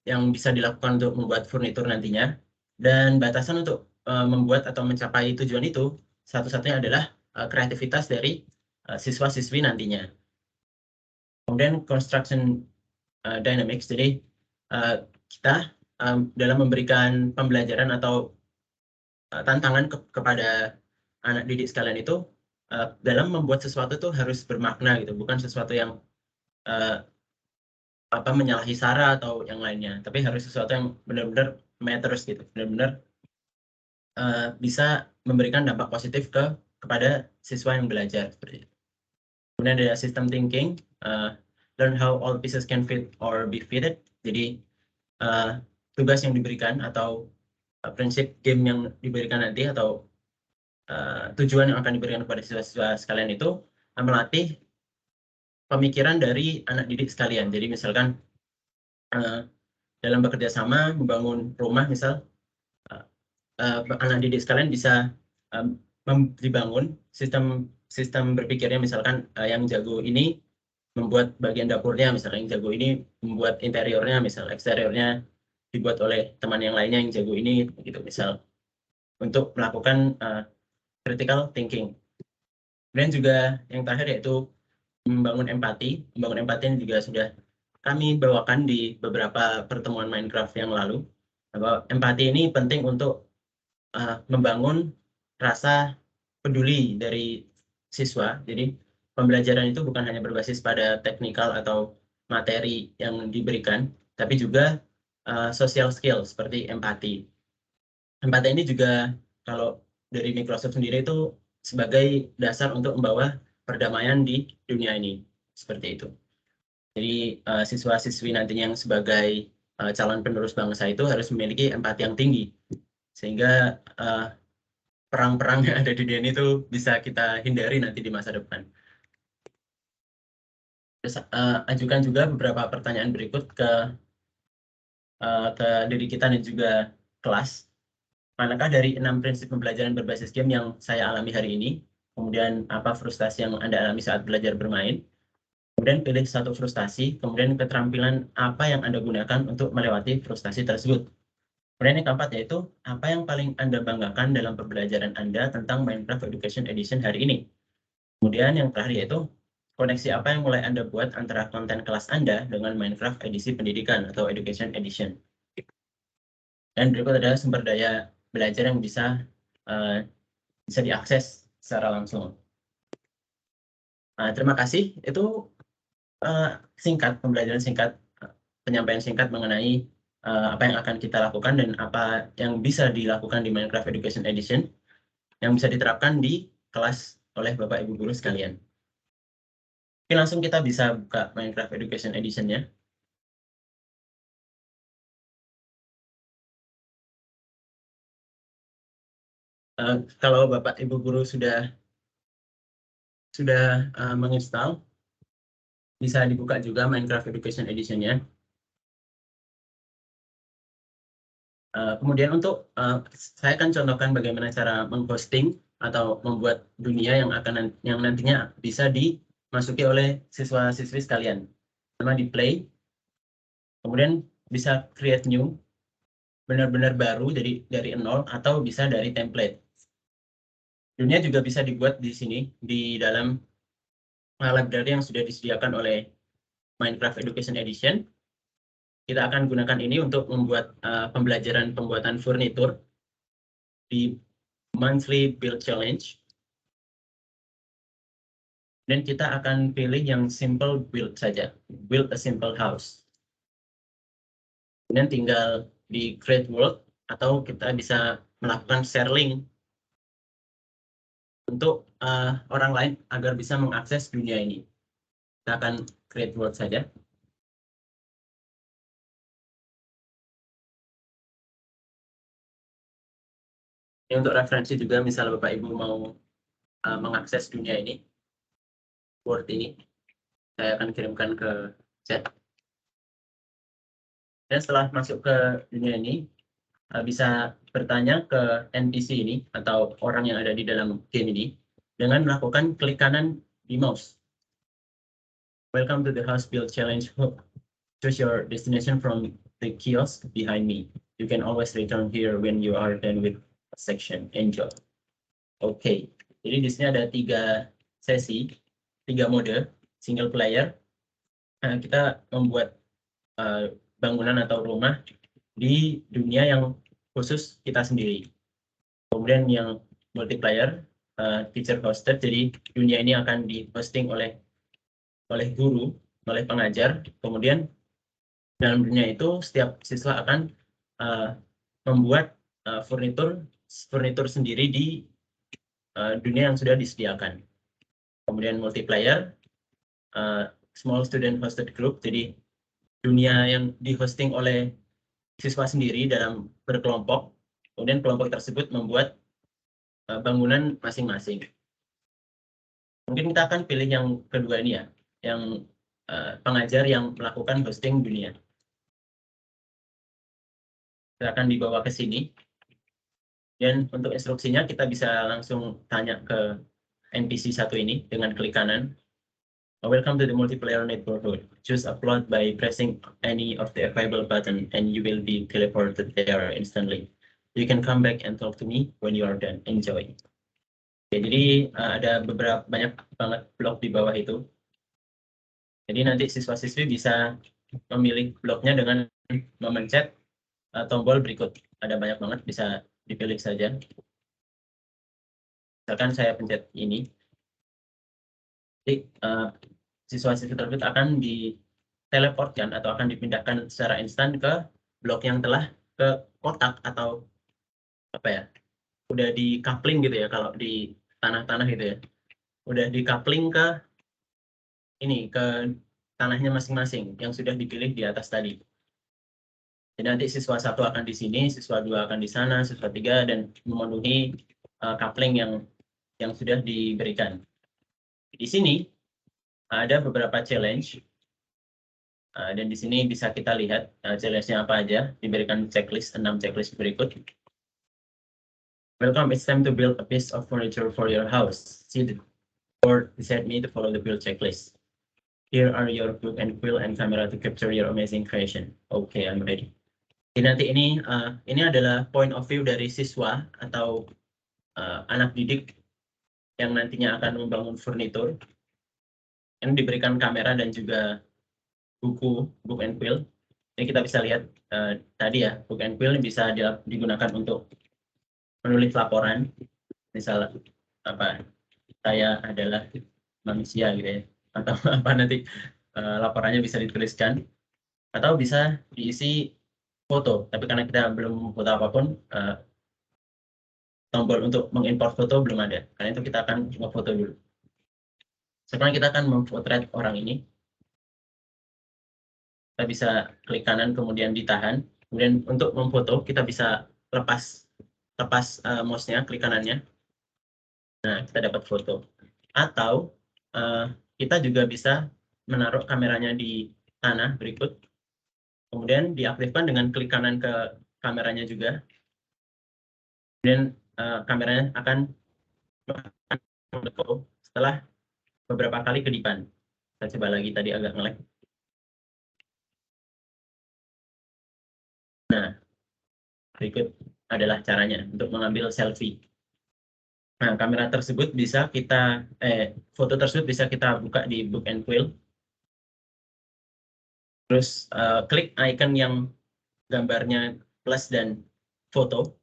yang bisa dilakukan untuk membuat furnitur nantinya. Dan batasan untuk membuat atau mencapai tujuan itu, satu-satunya adalah kreativitas dari siswa-siswi nantinya. Kemudian construction dynamics, jadi kita dalam memberikan pembelajaran atau tantangan kepada anak didik sekalian itu, dalam membuat sesuatu itu harus bermakna gitu, bukan sesuatu yang menyalahi SARA atau yang lainnya, tapi harus sesuatu yang benar-benar matters gitu, benar-benar bisa memberikan dampak positif kepada siswa yang belajar seperti itu. Kemudian ada system thinking, learn how all pieces can fit or be fitted. Jadi tugas yang diberikan atau prinsip game yang diberikan nanti atau tujuan yang akan diberikan kepada siswa-siswa sekalian itu melatih pemikiran dari anak didik sekalian. Jadi misalkan dalam bekerja sama membangun rumah, misal anak didik sekalian bisa dibangun sistem berpikirnya, misalkan yang jago ini membuat bagian dapurnya, misalkan yang jago ini membuat interiornya, misal eksteriornya dibuat oleh teman yang lainnya yang jago ini, gitu misal, untuk melakukan critical thinking. Kemudian juga yang terakhir yaitu membangun empati. Membangun empati ini juga sudah kami bawakan di beberapa pertemuan Minecraft yang lalu. Bahwa empati ini penting untuk membangun rasa peduli dari siswa. Jadi pembelajaran itu bukan hanya berbasis pada teknikal atau materi yang diberikan, tapi juga social skill seperti empati. empati ini juga kalau dari Microsoft sendiri itu sebagai dasar untuk membawa perdamaian di dunia ini, seperti itu. Jadi siswa-siswi nantinya yang sebagai calon penerus bangsa itu harus memiliki empati yang tinggi, sehingga perang-perang yang ada di dunia ini itu bisa kita hindari nanti di masa depan. Terus ajukan juga beberapa pertanyaan berikut ke diri kita dan juga kelas. Manakah dari 6 prinsip pembelajaran berbasis game yang saya alami hari ini? Kemudian apa frustasi yang Anda alami saat belajar bermain? Kemudian pilih satu frustasi, kemudian keterampilan apa yang Anda gunakan untuk melewati frustasi tersebut. Kemudian yang keempat yaitu, apa yang paling Anda banggakan dalam pembelajaran Anda tentang Minecraft Education Edition hari ini? Kemudian yang terakhir yaitu, koneksi apa yang mulai Anda buat antara konten kelas Anda dengan Minecraft edisi pendidikan atau Education Edition. Dan berikut adalah sumber daya belajar yang bisa diakses secara langsung. Terima kasih. Itu singkat, pembelajaran singkat, penyampaian singkat mengenai apa yang akan kita lakukan dan apa yang bisa dilakukan di Minecraft Education Edition yang bisa diterapkan di kelas oleh Bapak Ibu guru sekalian. Oke, langsung kita bisa buka Minecraft Education Edition-nya. Kalau Bapak Ibu guru sudah menginstal, bisa dibuka juga Minecraft Education Edition-nya. Kemudian untuk saya akan contohkan bagaimana cara menghosting atau membuat dunia yang nantinya bisa dimasuki oleh siswa-siswi sekalian. Pertama di play, kemudian bisa create new, benar-benar baru dari nol atau bisa dari template. Dunia juga bisa dibuat di sini di dalam library yang sudah disediakan oleh Minecraft Education Edition. Kita akan gunakan ini untuk membuat pembelajaran pembuatan furnitur di monthly build challenge. Dan kita akan pilih yang simple build saja, build a simple house. Kemudian tinggal di create world atau kita bisa melakukan share link untuk orang lain agar bisa mengakses dunia ini. Kita akan create world saja. Ini untuk referensi juga, misal Bapak Ibu mau mengakses dunia ini, world ini, saya akan kirimkan ke chat. Dan setelah masuk ke dunia ini, bisa bertanya ke NPC ini atau orang yang ada di dalam game ini dengan melakukan klik kanan di mouse. Welcome to the house build challenge. Choose your destination from the kiosk behind me. You can always return here when you are done with a section. Enjoy. Oke, jadi di sini ada 3 sesi, 3 mode, single player. Kita membuat bangunan atau rumah di dunia yang khusus kita sendiri. Kemudian yang multiplayer, teacher hosted, jadi dunia ini akan di-hosting oleh guru, oleh pengajar. Kemudian dalam dunia itu setiap siswa akan membuat furnitur sendiri di dunia yang sudah disediakan. Kemudian multiplayer, small student hosted group, jadi dunia yang di-hosting oleh siswa sendiri dalam berkelompok, kemudian kelompok tersebut membuat bangunan masing-masing. Mungkin kita akan pilih yang kedua ini ya, yang pengajar yang melakukan hosting dunia. Kita akan dibawa ke sini. Dan untuk instruksinya kita bisa langsung tanya ke NPC satu ini dengan klik kanan. Welcome to the multiplayer neighborhood. Choose a plot by pressing any of the available button and you will be teleported there instantly. You can come back and talk to me when you are done. Enjoy. Oke, jadi ada banyak banget blok di bawah itu. Jadi nanti siswa-siswi bisa memilih bloknya dengan memencet tombol berikut. Ada banyak banget, bisa dipilih saja. Misalkan saya pencet ini. Jadi siswa-siswi tersebut akan diteleportkan atau akan dipindahkan secara instan ke blok yang telah ke kotak atau apa ya, udah di coupling gitu ya, kalau di tanah-tanah gitu ya, udah di coupling ke ini, ke tanahnya masing-masing yang sudah dipilih di atas tadi. Jadi nanti siswa 1 akan di sini, siswa 2 akan di sana, siswa 3, dan memenuhi coupling yang sudah diberikan. Di sini ada beberapa challenge, dan di sini bisa kita lihat challenge-nya apa aja. Diberikan checklist, 6 checklist berikut. Welcome, it's time to build a piece of furniture for your house. See the board decide me to follow the build checklist. Here are your book and quill and camera to capture your amazing creation. Okay, I'm ready. Jadi nanti ini adalah point of view dari siswa atau anak didik yang nantinya akan membangun furnitur. Yang diberikan kamera dan juga buku, book and quill. Ini kita bisa lihat tadi ya, book and quill bisa digunakan untuk menulis laporan. Misal apa, saya adalah manusia gitu ya, atau apa nanti laporannya bisa dituliskan, atau bisa diisi foto. Tapi karena kita belum foto apapun, tombol untuk mengimport foto belum ada. Karena itu kita akan foto dulu. Sekarang kita akan memotret orang ini. Kita bisa klik kanan kemudian ditahan. Kemudian untuk memfoto kita bisa lepas mouse-nya, klik kanannya. Nah, kita dapat foto. Atau kita juga bisa menaruh kameranya di tanah berikut. Kemudian diaktifkan dengan klik kanan ke kameranya juga. Kemudian kameranya akan foto setelah beberapa kali kedipan. Kita coba lagi, tadi agak nge-lag. Nah, berikut adalah caranya untuk mengambil selfie. Nah, kamera tersebut bisa kita, foto tersebut bisa kita buka di Book and Quill. Terus klik icon yang gambarnya plus dan foto.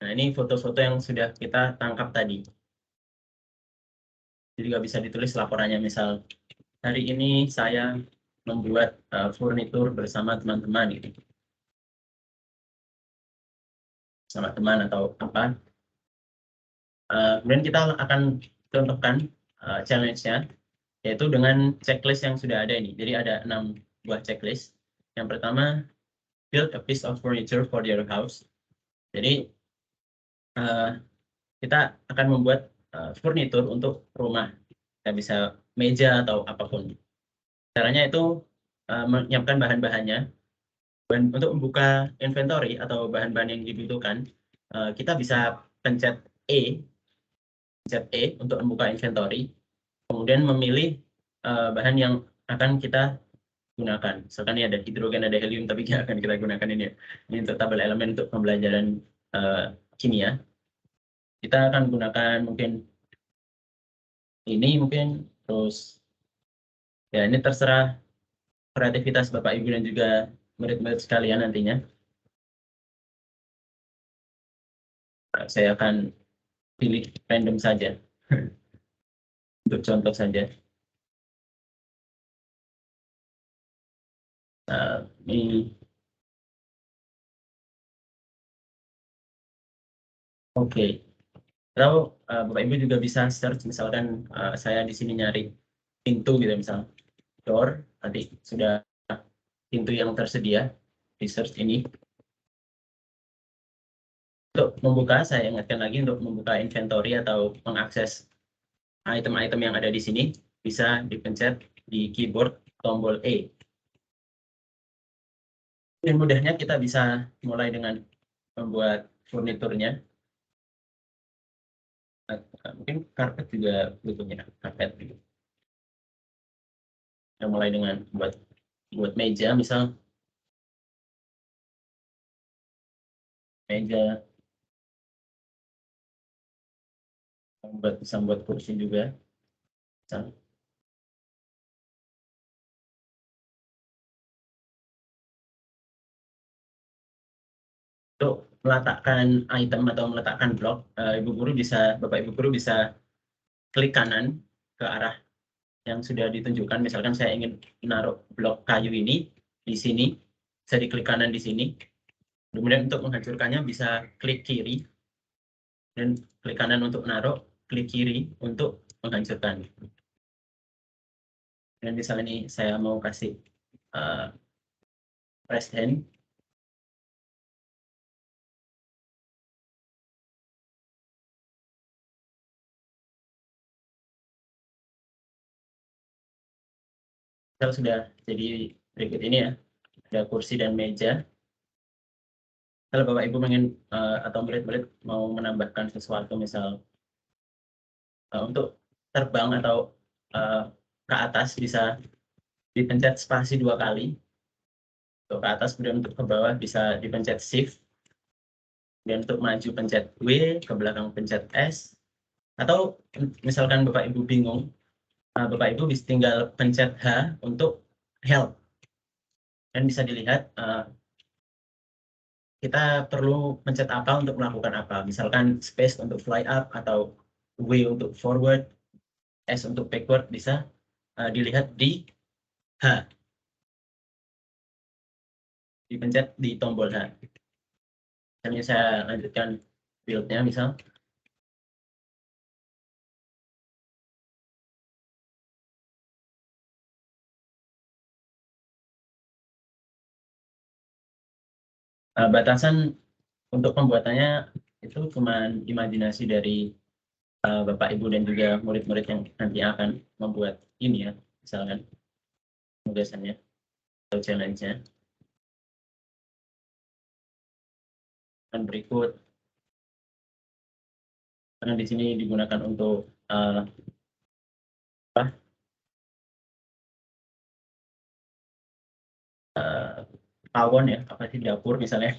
Nah, ini foto-foto yang sudah kita tangkap tadi. Jadi juga bisa ditulis laporannya, misal hari ini saya membuat furnitur bersama teman-teman gitu. Sama teman atau apa. Kemudian kita akan contohkan challenge-nya, yaitu dengan checklist yang sudah ada ini. Jadi ada 6 buah checklist. Yang pertama, build a piece of furniture for your house. Jadi kita akan membuat furnitur untuk rumah. Kita bisa meja atau apapun. Caranya itu menyiapkan bahan-bahannya. Untuk membuka inventory atau bahan-bahan yang dibutuhkan, kita bisa pencet E untuk membuka inventory. Kemudian memilih bahan yang akan kita gunakan. Misalkan ini ada hidrogen, ada helium, tapi yang akan kita gunakan ini. Ini untuk tabel elemen untuk pembelajaran kimia. Kita akan gunakan mungkin ini, terus ya ini terserah kreativitas Bapak Ibu dan juga murid-murid sekalian nantinya. Saya akan pilih random saja untuk contoh saja. Ini oke. Atau Bapak Ibu juga bisa search, misalkan saya di sini nyari pintu gitu, misal door, nanti sudah pintu yang tersedia di search ini. Untuk membuka, saya ingatkan lagi, untuk membuka inventory atau mengakses item-item yang ada di sini, bisa dipencet di keyboard tombol E. Dan mudahnya kita bisa mulai dengan membuat furniturnya. Mungkin karpet juga butuhnya, karpet gitu. Kita mulai dengan buat meja, misal meja, bisa membuat kursi juga, misal. Untuk meletakkan item atau meletakkan blok, Bapak Ibu guru bisa klik kanan ke arah yang sudah ditunjukkan. Misalkan saya ingin menaruh blok kayu ini di sini, saya diklik kanan di sini. Kemudian untuk menghancurkannya bisa klik kiri dan klik kanan untuk naruh, klik kiri untuk menghancurkan. Dan misalnya ini saya mau kasih press hand. Misal sudah jadi berikut ini ya, ada kursi dan meja. Kalau Bapak Ibu ingin atau murid-murid mau menambahkan sesuatu, misal untuk terbang atau ke atas bisa dipencet spasi 2 kali. Untuk ke atas, kemudian untuk ke bawah bisa dipencet shift. Dan untuk maju pencet W, ke belakang pencet S. Atau misalkan Bapak Ibu bingung, Bapak Ibu bisa tinggal pencet H untuk help. Dan bisa dilihat kita perlu pencet apa untuk melakukan apa. Misalkan space untuk fly up atau W untuk forward, S untuk backward, bisa dilihat di H. Dipencet di tombol H. Ini saya lanjutkan build-nya misal. Batasan untuk pembuatannya itu cuma imajinasi dari Bapak Ibu dan juga murid-murid yang nanti akan membuat ini ya, misalkan tugasannya atau challenge-nya. Dan berikut, karena di sini digunakan untuk pawon ya, apa sih, dapur misalnya.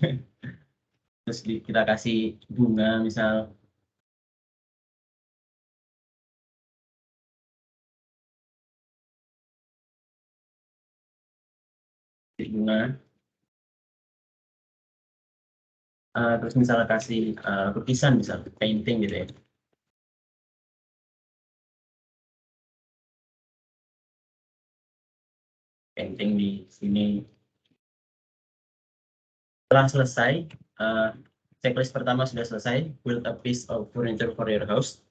Terus kita kasih bunga misal. Bunga. Terus misalnya kasih lukisan, misal painting gitu ya. Painting di sini. Setelah selesai, checklist pertama sudah selesai, build a piece of furniture for your house.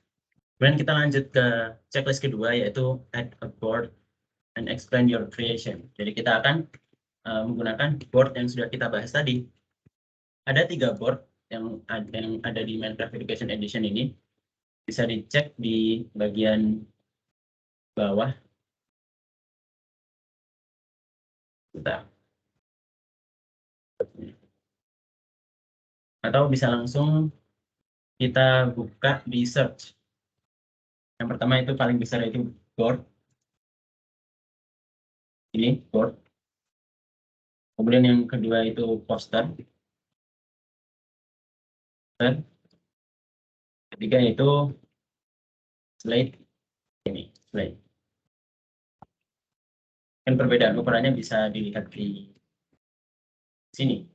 Kemudian kita lanjut ke checklist kedua, yaitu add a board and explain your creation. Jadi kita akan menggunakan board yang sudah kita bahas tadi. Ada 3 board yang ada di Minecraft Education Edition ini. Bisa dicek di bagian bawah. Bentar. Atau bisa langsung kita buka di search. Yang pertama itu paling besar, itu board. Ini board. Kemudian yang kedua itu poster. Dan ketiga itu slide. Ini slide. Dan perbedaan ukurannya bisa dilihat di sini.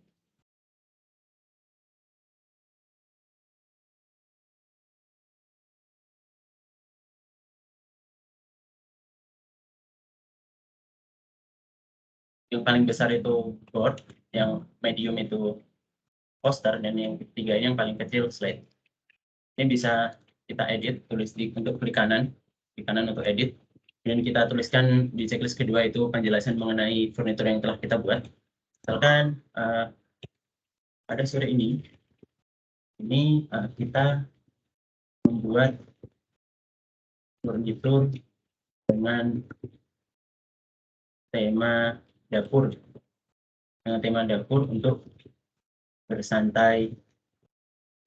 Yang paling besar itu board, yang medium itu poster, dan yang ketiga yang paling kecil slide. Ini bisa kita edit, tulis untuk klik kanan untuk edit, dan kita tuliskan di checklist kedua itu penjelasan mengenai furnitur yang telah kita buat. Misalkan pada sore ini kita membuat furnitur dengan tema dapur, untuk bersantai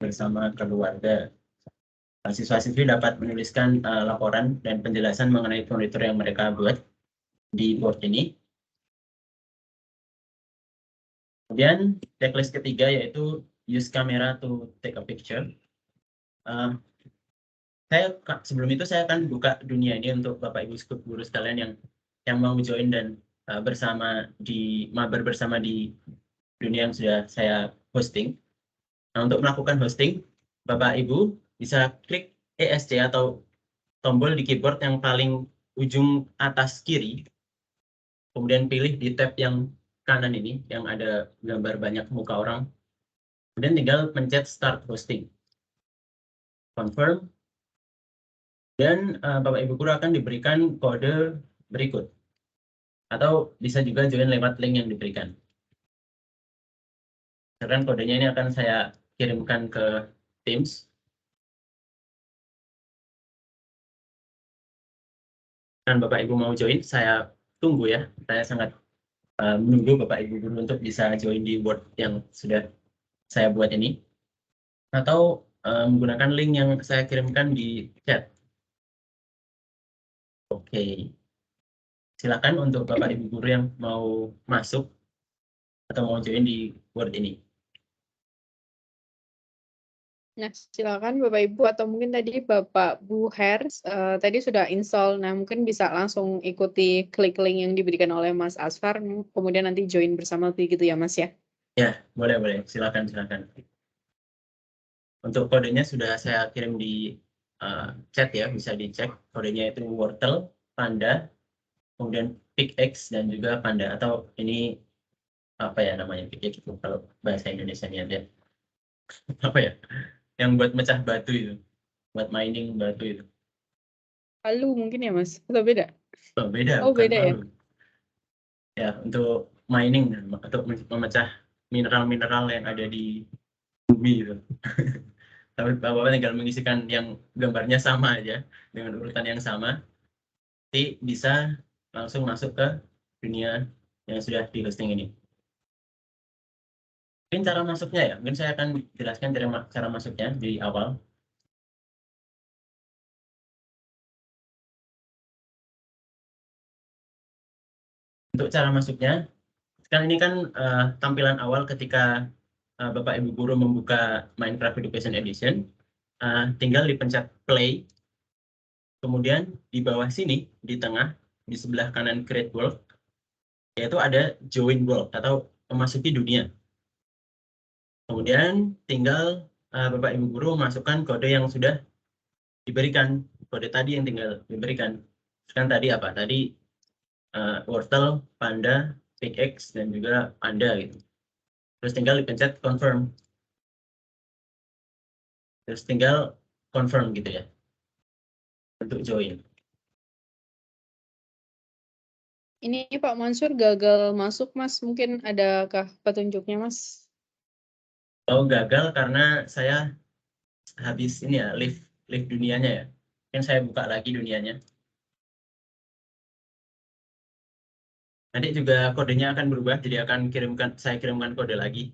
bersama keluarga. Siswa-siswi dapat menuliskan laporan dan penjelasan mengenai furnitur yang mereka buat di board ini. Kemudian checklist ketiga yaitu use camera to take a picture. Sebelum itu saya akan buka dunia ini untuk Bapak Ibu guru sekalian yang mau join dan mabar bersama di dunia yang sudah saya hosting. Nah, untuk melakukan hosting, Bapak Ibu bisa klik ESC atau tombol di keyboard yang paling ujung atas kiri. Kemudian pilih di tab yang kanan ini yang ada gambar banyak muka orang. Kemudian tinggal pencet start hosting. Confirm. Dan Bapak Ibu guru akan diberikan kode berikut. Atau bisa juga join lewat link yang diberikan. Misalkan kodenya ini akan saya kirimkan ke Teams. Dan Bapak Ibu mau join, saya tunggu ya. Saya sangat menunggu Bapak Ibu guru untuk bisa join di Word yang sudah saya buat ini. Atau menggunakan link yang saya kirimkan di chat. Oke. Silakan untuk Bapak Ibu guru yang mau masuk atau mau join di Word ini. Nah, silakan Bapak Ibu atau mungkin tadi Bapak Bu Hers tadi sudah install. Nah, mungkin bisa langsung ikuti klik link yang diberikan oleh Mas Asfar, kemudian nanti join bersama begitu ya, Mas ya. Ya, boleh. Silakan. Untuk kodenya sudah saya kirim di chat ya, bisa dicek. Kodenya itu wortel, panda, kemudian pickaxe dan juga panda. Atau ini apa ya namanya pickaxe itu kalau bahasa Indonesia-nya ada apa ya? Yang buat mecah batu itu, buat mining batu itu. Palu mungkin ya, Mas? Atau beda? Oh, beda, Oh, bukan beda ya. palu. Ya, untuk mining, untuk memecah mineral-mineral yang ada di bumi itu. Tapi Bapak tinggal mengisikan yang gambarnya sama aja, dengan urutan yang sama, nanti bisa langsung masuk ke dunia yang sudah di hosting ini. Mungkin cara masuknya ya, mungkin saya akan jelaskan cara masuknya di awal. Untuk cara masuknya, kan ini kan tampilan awal ketika Bapak Ibu guru membuka Minecraft Education Edition, tinggal dipencet play, kemudian di bawah sini, di tengah, di sebelah kanan Create World, yaitu ada Join World atau memasuki dunia. Kemudian tinggal Bapak Ibu guru masukkan kode yang sudah diberikan, kode tadi yang tinggal diberikan. Kan tadi apa? Tadi wortel, panda, pickaxe, dan juga panda gitu. Terus tinggal dipencet confirm. Terus tinggal confirm gitu ya, untuk join. Ini Pak Mansur gagal masuk, Mas. Mungkin adakah petunjuknya, Mas? Kalau gagal karena saya habis ini ya, live dunianya ya. Mungkin saya buka lagi dunianya. Nanti juga kodenya akan berubah, jadi saya kirimkan kode lagi.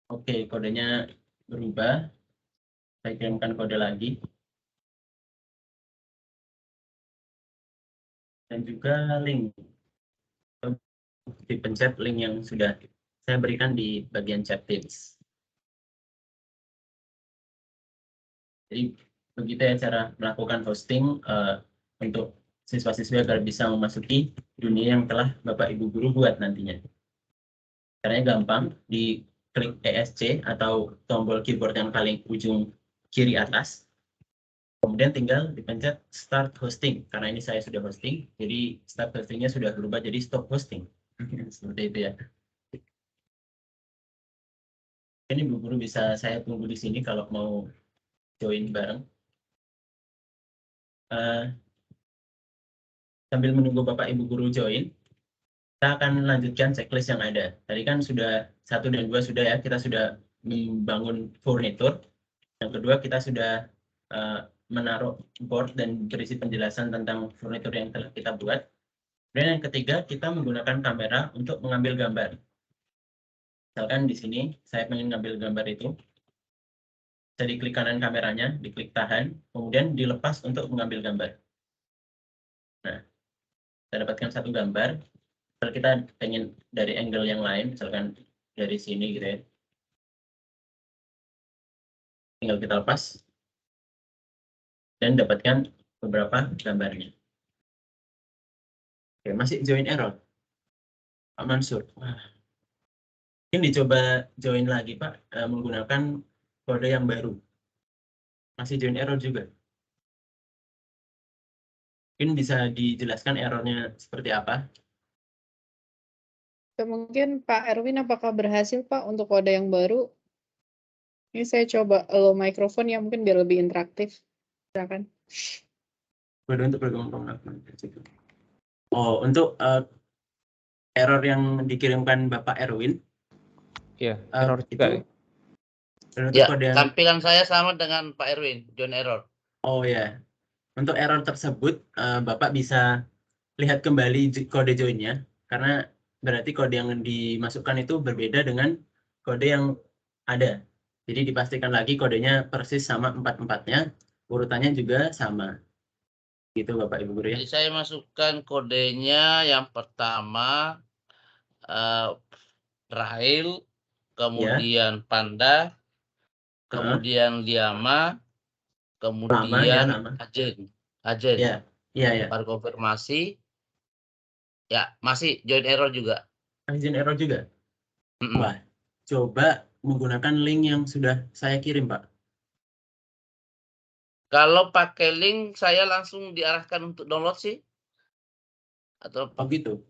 Oke, kodenya berubah. Saya kirimkan kode lagi. Dan juga link. Dipencet link yang sudah saya berikan di bagian chat tips. Jadi begitu ya cara melakukan hosting untuk siswa-siswi agar bisa memasuki dunia yang telah Bapak Ibu guru buat nantinya. Caranya gampang, di klik ESC atau tombol keyboard yang paling ujung kiri atas. Kemudian tinggal dipencet start hosting. Karena ini saya sudah hosting, jadi start hostingnya sudah berubah jadi stop hosting. Seperti itu ya. Ini Bu Guru bisa saya tunggu di sini kalau mau join bareng. Sambil menunggu Bapak Ibu Guru join, kita akan melanjutkan checklist yang ada. Tadi kan sudah 1 dan 2 sudah ya, kita sudah membangun furnitur. Yang kedua kita sudah menaruh board dan berisi penjelasan tentang furnitur yang telah kita buat. Dan yang ketiga kita menggunakan kamera untuk mengambil gambar. Misalkan di sini saya ingin mengambil gambar itu. Bisa diklik kanan kameranya, diklik tahan, kemudian dilepas untuk mengambil gambar. Nah, kita dapatkan satu gambar. Kalau kita ingin dari angle yang lain, misalkan dari sini gitu ya, tinggal kita lepas dan dapatkan beberapa gambarnya. Oke, masih join error, Pak Mansur. Ini dicoba join lagi Pak, menggunakan kode yang baru. Masih join error juga. Mungkin bisa dijelaskan errornya seperti apa? Mungkin Pak Erwin apakah berhasil Pak untuk kode yang baru? Ini saya coba low mikrofon ya mungkin biar lebih interaktif. Silakan. Untuk Oh, untuk error yang dikirimkan Bapak Erwin, Iya, error juga. itu untuk Ya, kode yang, tampilan saya sama dengan Pak Erwin, John Error. oh ya, untuk error tersebut Bapak bisa lihat kembali kode joinnya, karena berarti kode yang dimasukkan itu berbeda dengan kode yang ada. Jadi dipastikan lagi kodenya persis sama 4-4-nya, urutannya juga sama. Gitu Bapak Ibu Guru ya. Jadi saya masukkan kodenya yang pertama Rahil, kemudian Panda, kemudian Liama, kemudian lama. Ajen. Ya. Baru konfirmasi. Ya, masih join error juga. Izin error juga. Mm-mm. Wah, coba menggunakan link yang sudah saya kirim, Pak. Kalau pakai link saya langsung diarahkan untuk download sih. Atau Oh gitu.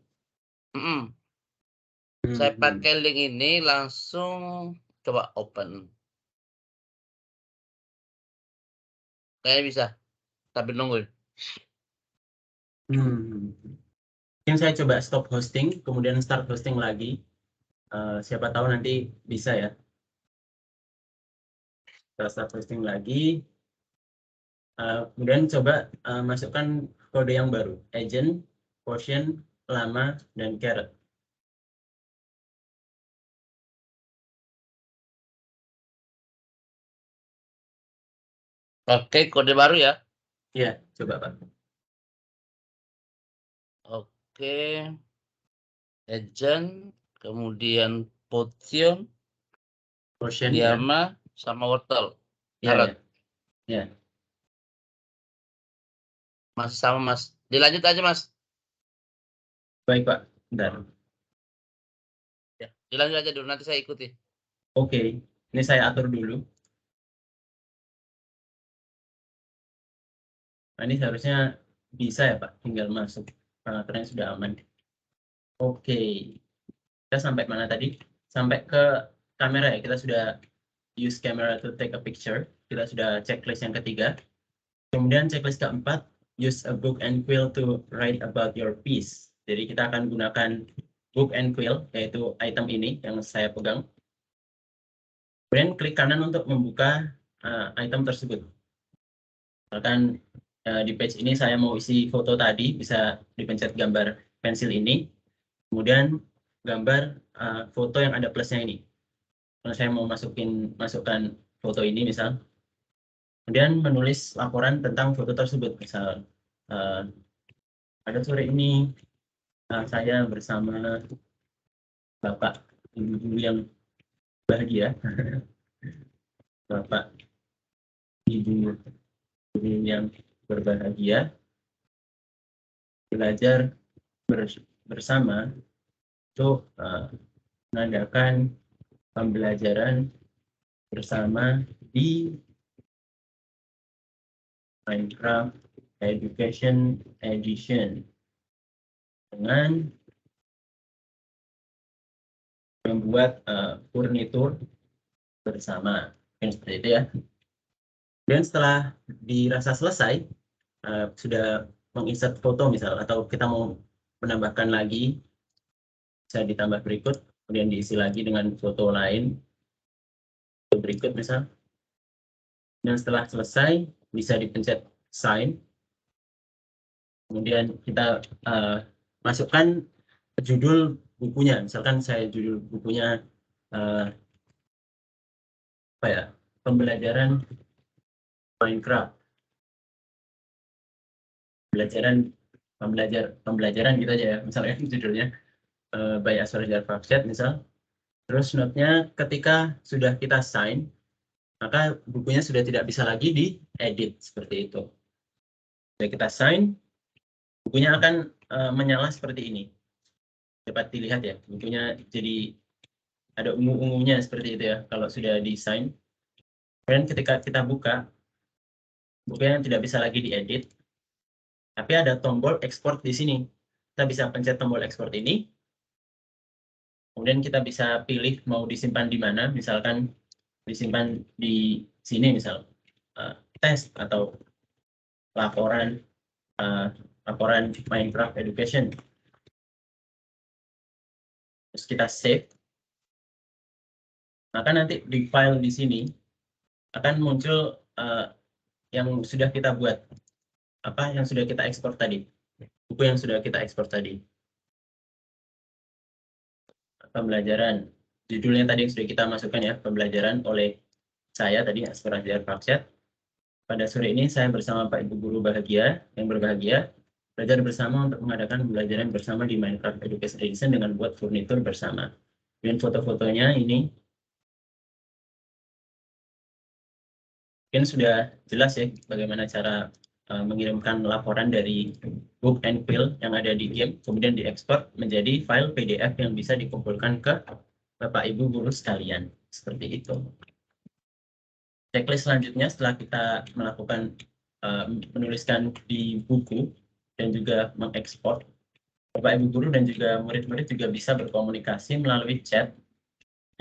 Saya pakai link ini langsung coba open. Kayaknya bisa. Tapi nungguin. Mungkin saya coba stop hosting, kemudian start hosting lagi. Siapa tahu nanti bisa ya. Kita start hosting lagi. Kemudian coba masukkan kode yang baru. Agent, quotient, lama, dan caret. Oke, kode baru ya. Ya, coba Pak. Oke. Agent, kemudian potion, Quotient ya. Liama, sama wortel. Ya. Masih sama, Mas. Dilanjut aja, Mas. Baik Pak. Bentar. Ya, dilanjut aja dulu, nanti saya ikuti. Oke, ini saya atur dulu. Nah, ini seharusnya bisa ya Pak, tinggal masuk. Parameternya sudah aman. Oke, kita sampai mana tadi? Sampai ke kamera ya, kita sudah use camera to take a picture. Kita sudah checklist yang ketiga. Kemudian checklist keempat, use a book and quill to write about your piece. Jadi kita akan gunakan book and quill, yaitu item ini yang saya pegang. Kemudian klik kanan untuk membuka item tersebut. Misalkan di page ini saya mau isi foto tadi, bisa dipencet gambar pensil ini, kemudian gambar foto yang ada plusnya ini. Kalau saya mau masukkan foto ini misal, kemudian menulis laporan tentang foto tersebut, misal pada sore ini saya bersama Bapak Ibu yang bahagia, Bapak Ibu yang berbahagia, belajar bersama untuk mengadakan pembelajaran bersama di Minecraft Education Edition dengan membuat furnitur bersama. Seperti itu ya. Dan setelah dirasa selesai, sudah menginsert foto misal, atau kita mau menambahkan lagi, bisa ditambah berikut, kemudian diisi lagi dengan foto lain, foto berikut misal. Dan setelah selesai, bisa dipencet sign. Kemudian kita masukkan judul bukunya. Misalkan saya judul bukunya apa ya? Pembelajaran Minecraft. Pembelajaran gitu aja ya. Misalnya judulnya by Aswar Fakset misal. Terus note-nya ketika sudah kita sign, maka bukunya sudah tidak bisa lagi diedit seperti itu. Jadi kita sign, bukunya akan menyala seperti ini. Dapat dilihat ya, bukunya jadi ada ungu-ungunya seperti itu ya kalau sudah di-sign. Dan ketika kita buka, bukunya tidak bisa lagi diedit. Tapi ada tombol ekspor di sini. Kita bisa pencet tombol ekspor ini. Kemudian kita bisa pilih mau disimpan di mana, misalkan disimpan di sini misal tes atau laporan Minecraft Education. Terus kita save. Maka nanti di file di sini akan muncul yang sudah kita buat, yang sudah kita ekspor tadi, buku yang sudah kita ekspor tadi. Pembelajaran, judulnya tadi yang sudah kita masukkan ya, pembelajaran oleh saya tadi, Asfer Azhar Faksyat. Pada sore ini saya bersama Pak Ibu Guru yang berbahagia, belajar bersama untuk mengadakan pembelajaran bersama di Minecraft Education Edition dengan buat furnitur bersama. Dan foto-fotonya ini mungkin sudah jelas ya bagaimana cara mengirimkan laporan dari book and quill yang ada di game, kemudian diekspor menjadi file PDF yang bisa dikumpulkan ke Bapak Ibu Guru sekalian. Seperti itu. Checklist selanjutnya setelah kita melakukan menuliskan di buku dan juga mengekspor, Bapak Ibu Guru dan juga murid-murid juga bisa berkomunikasi melalui chat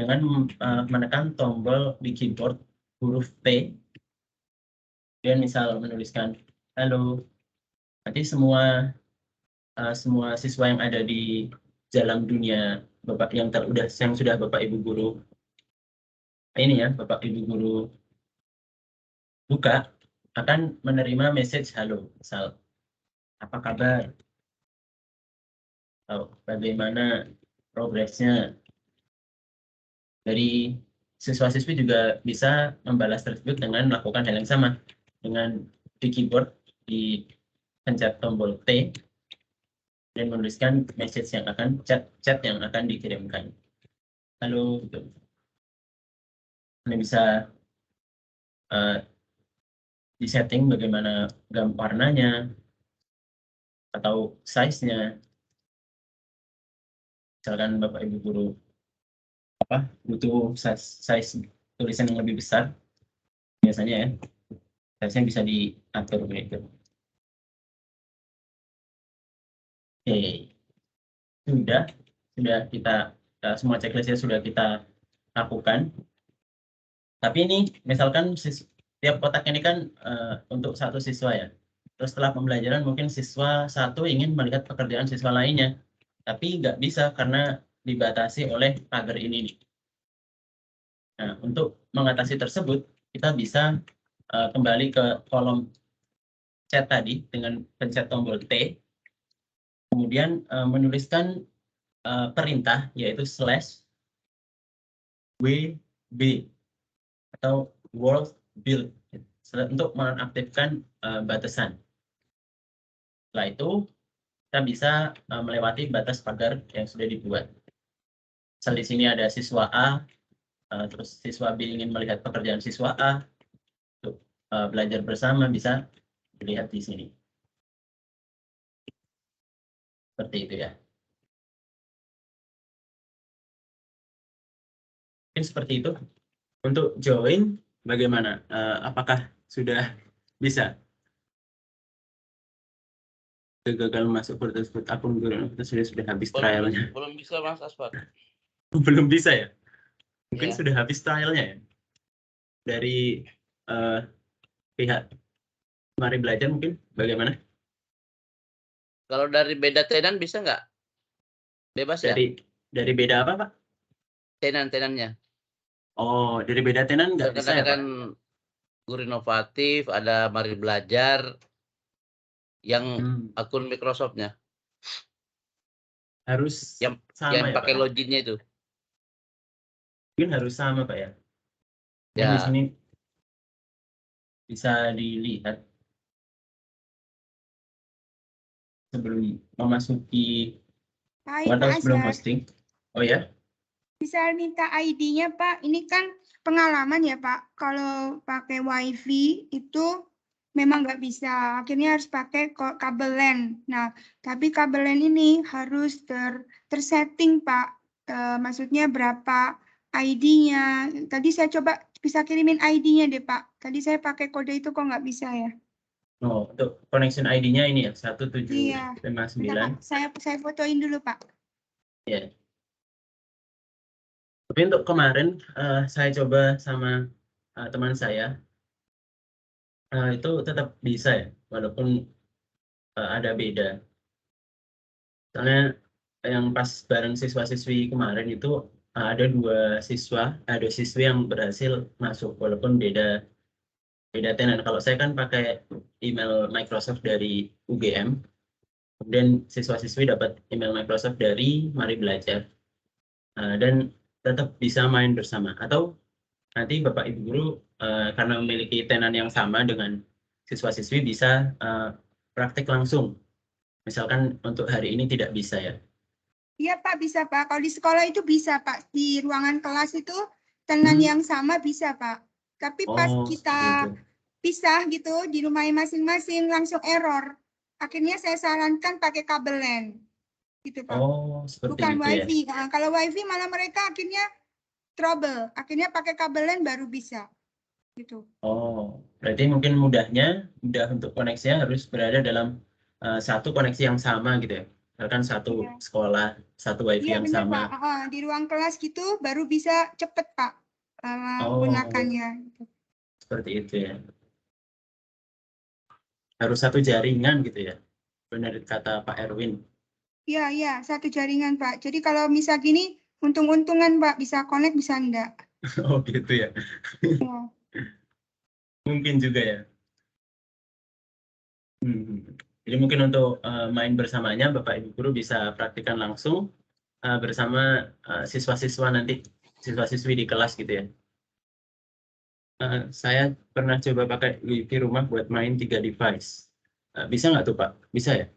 dengan menekan tombol di keyboard huruf T. Dan misal menuliskan halo, nanti semua siswa yang ada di dalam dunia Bapak yang sudah Bapak Ibu Guru ini ya, Bapak Ibu Guru buka, akan menerima message halo, misal apa kabar, atau bagaimana progresnya. Dari siswa-siswi juga bisa membalas tersebut dengan melakukan hal yang sama, dengan di keyboard dipencet tombol T dan menuliskan message yang akan chat yang akan dikirimkan. Halo, gitu. Ini bisa disetting bagaimana warnanya atau size-nya. Misalkan Bapak Ibu Guru butuh size tulisan yang lebih besar, biasanya ya, size-nya bisa diatur begitu. Oke, sudah kita semua checklistnya sudah kita lakukan. Tapi ini misalkan tiap kotak ini kan untuk satu siswa ya. Terus setelah pembelajaran mungkin siswa satu ingin melihat pekerjaan siswa lainnya, tapi nggak bisa karena dibatasi oleh pagar ini nih. Nah, untuk mengatasi tersebut kita bisa kembali ke kolom chat tadi dengan pencet tombol T, kemudian menuliskan perintah yaitu /WB atau world build untuk menonaktifkan batasan. Setelah itu kita bisa melewati batas pagar yang sudah dibuat. Misal di sini ada siswa A, terus siswa B ingin melihat pekerjaan siswa A, untuk belajar bersama bisa dilihat di sini. Seperti itu ya. Mungkin seperti itu. Untuk join bagaimana? Apakah sudah bisa? Gagal masuk tersebut akun guru sudah habis trialnya. Belum bisa Mas Asfar. Belum bisa ya? Mungkin Ya. sudah habis trialnya ya? Dari pihak Mari Belajar mungkin bagaimana? Kalau dari beda tenan bisa nggak? Bebas ya? Dari beda apa Pak? Tenannya. Oh, dari beda tenan nggak bisa ya Pak? Kan Guru Inovatif, ada Mari Belajar, yang akun Microsoft-nya. Harus yang sama ya pakai Pak? loginnya itu. Mungkin harus sama Pak ya? Ya. Di sini bisa dilihat sebelum memasuki atau sebelum hosting. Oh ya? Bisa minta ID-nya Pak. Ini kan pengalaman ya Pak. Kalau pakai WiFi itu memang nggak bisa. Akhirnya harus pakai kabel LAN. Nah, tapi kabel LAN ini harus tersetting Pak. Maksudnya berapa ID-nya. Tadi saya coba bisa kirimin ID-nya deh Pak. Tadi saya pakai kode itu kok nggak bisa ya. Oh, untuk connection ID-nya ini ya, Iya. 1759. Bentar, Pak. Saya fotoin dulu, Pak. Ya. Tapi untuk kemarin saya coba sama teman saya, itu tetap bisa ya, walaupun ada beda. Soalnya yang pas bareng siswa-siswi kemarin itu ada dua siswi yang berhasil masuk, walaupun beda tenan. Kalau saya kan pakai email Microsoft dari UGM, kemudian siswa-siswi dapat email Microsoft dari Mari Belajar. Dan tetap bisa main bersama. Atau nanti Bapak Ibu Guru karena memiliki tenan yang sama dengan siswa-siswi bisa praktik langsung. Misalkan untuk hari ini tidak bisa ya. Iya, Pak, bisa, Pak. Kalau di sekolah itu bisa, Pak. Di ruangan kelas itu tenan yang sama bisa, Pak. Tapi pas Oh, kita seperti itu. pisah gitu di rumah masing-masing langsung error. Akhirnya saya sarankan pakai kabel LAN. Gitu, Pak. Oh, seperti Bukan itu ya. WiFi. Nah, kalau WiFi malah mereka akhirnya trouble. Akhirnya pakai kabel LAN baru bisa. Gitu. Oh, berarti mungkin mudah untuk koneksinya harus berada dalam satu koneksi yang sama gitu ya. Misalkan satu Iya. sekolah, satu WiFi Iya, yang benar, sama. Pak. Di ruang kelas gitu baru bisa cepet, Pak. Oh, Gunakannya. seperti itu ya. Harus satu jaringan gitu ya. Benar kata Pak Erwin. Iya, satu jaringan, Pak. Jadi kalau misal gini, untung-untungan, Pak. Bisa connect, bisa enggak. Oh, gitu ya. Ya. Mungkin juga ya. Jadi mungkin untuk main bersamanya Bapak Ibu Guru bisa praktikkan langsung bersama siswa-siswa nanti, siswa-siswi di kelas gitu ya. Saya pernah coba pakai WiFi rumah buat main 3 device. Bisa nggak tuh Pak? Bisa ya?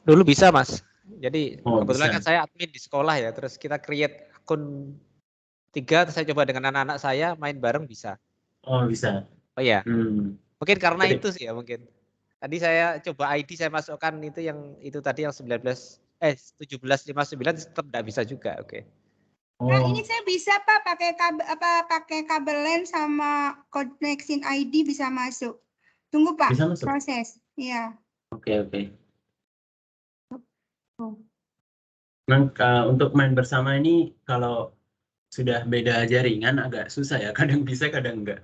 Dulu bisa, Mas. Jadi Oh, kebetulan bisa. kan saya admin di sekolah ya, terus kita create akun 3, terus saya coba dengan anak-anak saya main bareng bisa. Oh, bisa. Oh iya, mungkin karena Jadi, itu sih ya mungkin. Tadi saya coba ID saya masukkan itu tadi yang 1759 tetap tidak bisa juga. Oke. Nah, oh, ini saya bisa, Pak, pakai kabel LAN sama connection ID bisa masuk. Tunggu, Pak. bisa masuk. Proses. Iya. Oke. Memang untuk main bersama ini kalau sudah beda jaringan agak susah ya. Kadang bisa, kadang enggak.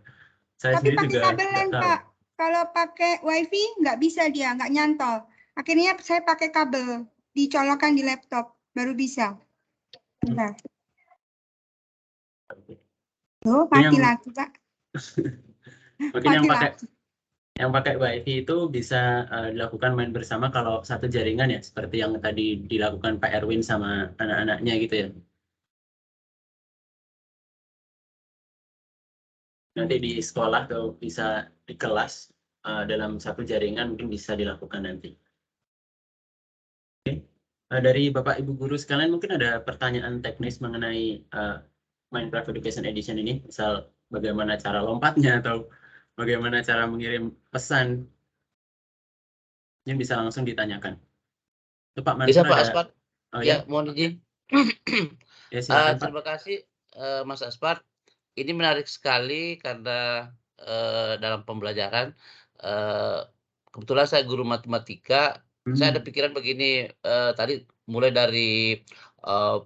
Saya Tapi sendiri pakai juga kabel nggak LAN, tahu. Pak. Kalau pakai WiFi nggak bisa dia, nggak nyantol. Akhirnya saya pakai kabel, dicolokkan di laptop, baru bisa. Bentar. Tuh, mati lagi, Pak. Mungkin Mati yang pakai WiFi itu bisa dilakukan main bersama kalau satu jaringan ya, seperti yang tadi dilakukan Pak Erwin sama anak-anaknya gitu ya. Nanti di sekolah atau bisa di kelas dalam satu jaringan mungkin bisa dilakukan nanti. Oke. Dari Bapak Ibu Guru sekalian mungkin ada pertanyaan teknis mengenai Minecraft Education Edition ini, misal bagaimana cara lompatnya atau bagaimana cara mengirim pesan. Ini bisa langsung ditanyakan. Itu Pak Mansur Bisa Pak ada. Aspar? Oh Ya, ya, mohon izin. ya silakan Pak. Terima kasih Mas Aspar. Ini menarik sekali karena dalam pembelajaran kebetulan saya guru matematika. Saya ada pikiran begini, tadi mulai dari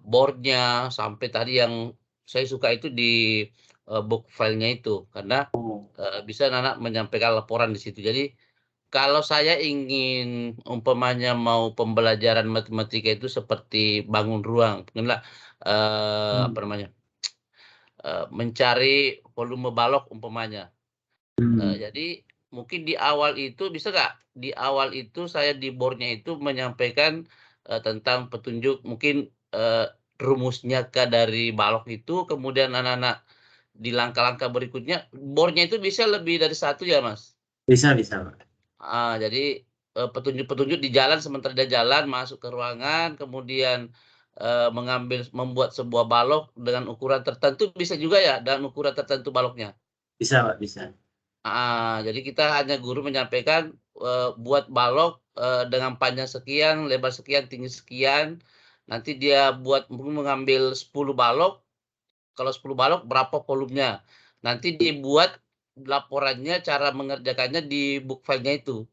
board-nya sampai tadi yang saya suka itu di book file-nya itu, karena bisa anak menyampaikan laporan di situ. Jadi kalau saya ingin umpamanya mau pembelajaran matematika itu seperti bangun ruang, mungkinlah apa namanya, mencari volume balok umpamanya. Jadi mungkin di awal itu bisa nggak, di awal itu saya di board-nya itu menyampaikan tentang petunjuk mungkin rumusnya dari balok itu, kemudian anak-anak di langkah-langkah berikutnya, board-nya itu bisa lebih dari satu ya Mas? Bisa Pak. Jadi petunjuk-petunjuk di jalan, sementara dia jalan masuk ke ruangan, kemudian membuat sebuah balok dengan ukuran tertentu, bisa juga ya, dan ukuran tertentu baloknya. Bisa Pak, bisa. Jadi kita hanya guru menyampaikan buat balok dengan panjang sekian, lebar sekian, tinggi sekian. Nanti dia mengambil 10 balok. Kalau 10 balok berapa volumenya? Nanti dibuat laporannya, cara mengerjakannya di book file-nya itu.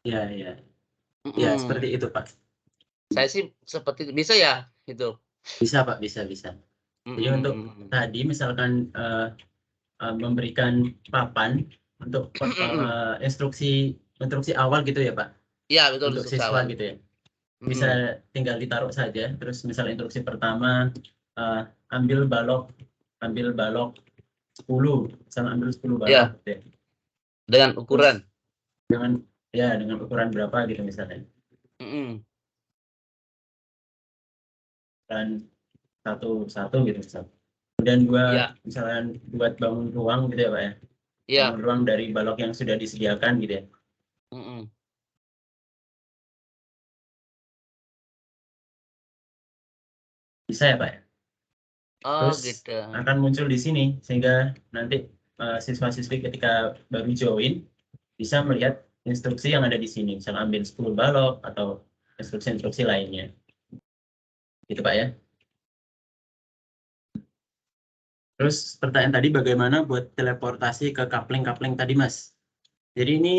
Ya, ya. Ya, seperti itu, Pak. Saya sih seperti itu. Bisa ya itu? Bisa, Pak, bisa. Jadi untuk tadi misalkan memberikan papan untuk instruksi awal gitu ya, Pak. Iya, betul, Untuk instruksi siswa awal. gitu ya. Bisa tinggal ditaruh saja. Terus misal instruksi pertama ambil balok 10, misalnya ambil 10 balok. Iya. Gitu ya. Dengan ukuran. Terus dengan ukuran berapa gitu misalnya. Dan satu gitu misalnya. Kemudian misalnya buat bangun ruang gitu ya, Pak ya. Iya. Bangun ruang dari balok yang sudah disediakan gitu ya. Bisa ya, Pak ya. Terus Gitu. akan muncul di sini sehingga nanti siswa-siswi ketika baru join bisa melihat instruksi yang ada di sini, misalnya ambil 10 balok atau instruksi-instruksi lainnya. Gitu, Pak ya. Terus pertanyaan tadi bagaimana buat teleportasi ke coupling tadi, Mas? Jadi ini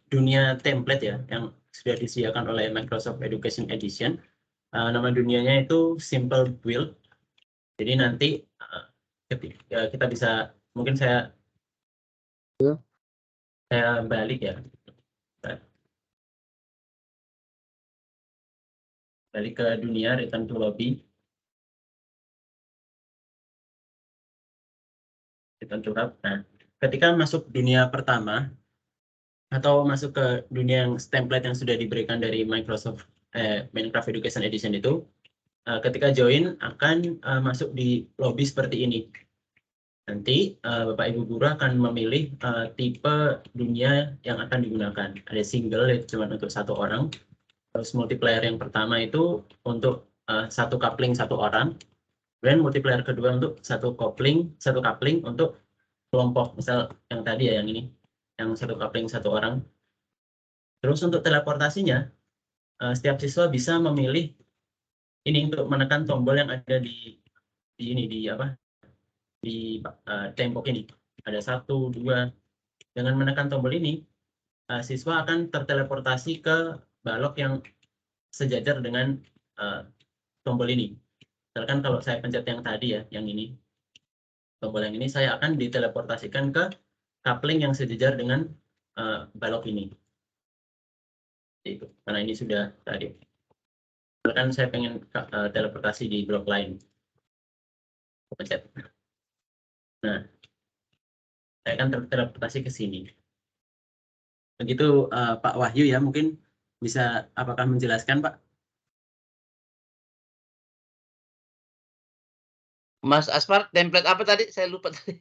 dunia template ya yang sudah disediakan oleh Microsoft Education Edition. Nama dunianya itu Simple Build. Jadi nanti kita bisa, mungkin saya balik ya. Balik ke dunia, return to lobby. Return to hub. Nah, ketika masuk dunia pertama, atau masuk ke dunia yang template yang sudah diberikan dari Microsoft Minecraft Education Edition itu, ketika join akan masuk di lobby seperti ini. Nanti Bapak Ibu guru akan memilih tipe dunia yang akan digunakan. Ada single, yaitu cuma untuk satu orang. Terus multiplayer yang pertama itu untuk satu coupling satu orang. Kemudian multiplayer kedua untuk satu coupling untuk kelompok. Misal yang tadi ya, yang ini. Yang satu coupling satu orang. Terus untuk teleportasinya, setiap siswa bisa memilih ini untuk menekan tombol yang ada di tembok ini. Ada 1, 2. Dengan menekan tombol ini, siswa akan terteleportasi ke balok yang sejajar dengan tombol ini. Misalkan kalau saya pencet yang tadi ya, yang ini, tombol yang ini, saya akan diteleportasikan ke coupling yang sejajar dengan balok ini. Itu, karena ini sudah tadi. Misalkan saya pengen teleportasi di blok lain. Pencet. Nah, saya akan teleportasi ke sini. Begitu Pak Wahyu ya, mungkin bisa apakah menjelaskan, Pak? Mas Aspar, template apa tadi? Saya lupa tadi.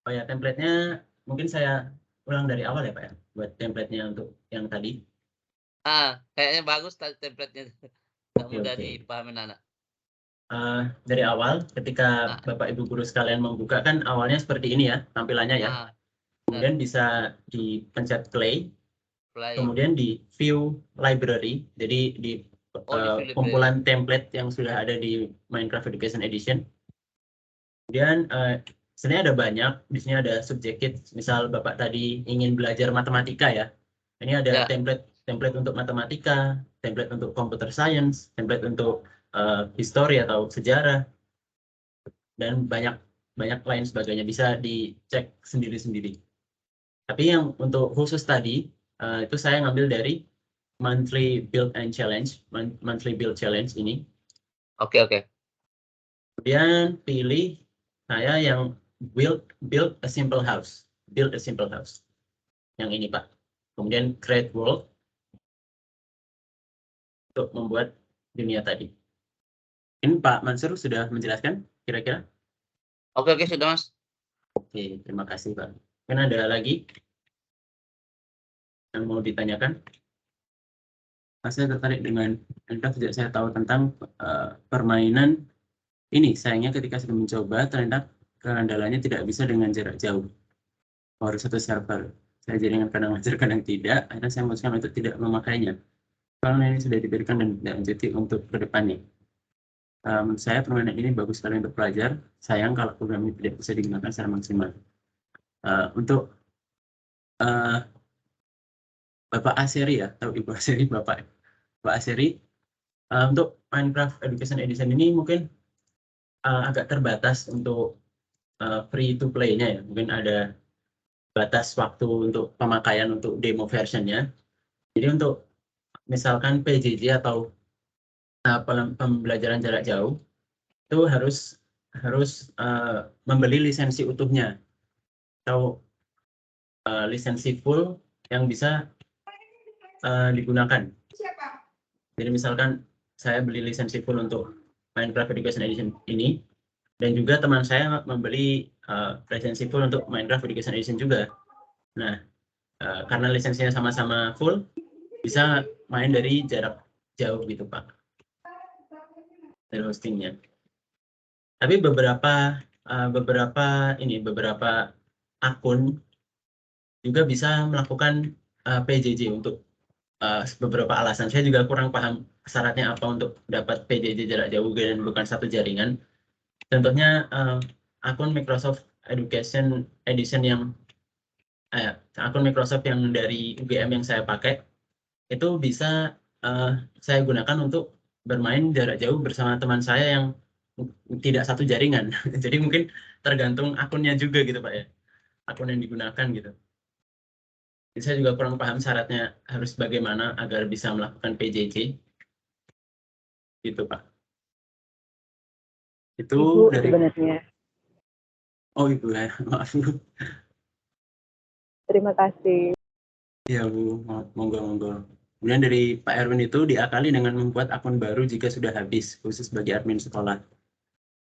Oh ya, template-nya mungkin saya ulang dari awal ya, Pak ya, buat template-nya untuk yang tadi. Kayaknya bagus template-nya. Nggak mudah dipahami anak. Dari awal, ketika Bapak Ibu guru sekalian membuka kan awalnya seperti ini ya, tampilannya ya. Kemudian bisa dipencet play. Kemudian di view library, jadi di kumpulan template yang sudah ada di Minecraft Education Edition. Kemudian sebenarnya ada banyak, di sini ada subjektif, misal Bapak tadi ingin belajar matematika ya. Ini ada template untuk matematika, template untuk computer science, template untuk history atau sejarah, dan banyak lain sebagainya, bisa dicek sendiri-sendiri. Tapi yang untuk khusus tadi, itu saya ngambil dari monthly build challenge ini. Oke. Kemudian pilih saya yang build a simple house. Yang ini, Pak. Kemudian create world untuk membuat dunia tadi. Ini Pak Mansur sudah menjelaskan kira-kira? Oke, sudah, Mas. Oke, terima kasih, Pak. Mungkin ada lagi yang mau ditanyakan? Saya tertarik dengan Minecraft sejak saya tahu tentang permainan ini. Sayangnya ketika saya mencoba, ternyata keandalannya tidak bisa dengan jarak jauh. Harus satu server. Saya jadi kadang ngajar, kadang tidak. Akhirnya saya memutuskan untuk tidak memakainya. Karena ini sudah diberikan dan tidak lanjuti untuk kedepannya. Menurut saya permainan ini bagus sekali untuk pelajar. Sayang kalau program ini tidak bisa digunakan secara maksimal. Untuk Bapak Aseri ya, atau Ibu Aseri, Bapak Aseri, untuk Minecraft Education Edition ini mungkin agak terbatas untuk free to play-nya ya. Mungkin ada batas waktu untuk pemakaian untuk demo versionnya. Jadi untuk misalkan PJJ atau pembelajaran jarak jauh itu harus membeli lisensi utuhnya atau lisensi full yang bisa digunakan. Jadi misalkan saya beli lisensi full untuk Minecraft Education Edition ini, dan juga teman saya membeli lisensi full untuk Minecraft Education Edition juga. Nah, karena lisensinya sama-sama full, bisa main dari jarak jauh gitu Pak, dari hostingnya. Tapi beberapa akun juga bisa melakukan PJJ untuk beberapa alasan. Saya juga kurang paham syaratnya apa untuk dapat PJJ jarak jauh dan bukan satu jaringan. Contohnya akun Microsoft Education Edition yang akun Microsoft yang dari UGM yang saya pakai itu bisa saya gunakan untuk bermain jarak jauh bersama teman saya yang tidak satu jaringan. Jadi mungkin tergantung akunnya juga gitu Pak ya, akun yang digunakan gitu. Jadi saya juga kurang paham syaratnya harus bagaimana agar bisa melakukan PJJ gitu Pak. Itu Ibu dari sebenarnya. Oh Ibu ya, maaf Bu. Terima kasih. Ya Bu, monggo. Kemudian dari Pak Erwin itu diakali dengan membuat akun baru jika sudah habis, khusus bagi admin sekolah.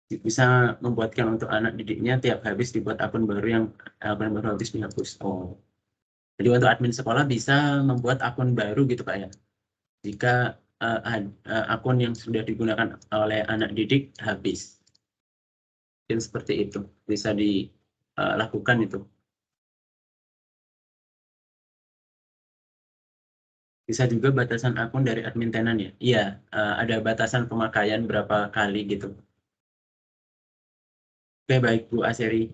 Bisa membuatkan untuk anak didiknya tiap habis dibuat akun baru yang akun baru habis dihapus. Oh, jadi untuk admin sekolah bisa membuat akun baru gitu Pak ya. Jika akun yang sudah digunakan oleh anak didik habis. Mungkin seperti itu bisa dilakukan itu. Bisa juga batasan akun dari admin tenan ya. Iya, ada batasan pemakaian berapa kali gitu. Oke, baik Bu Aseri.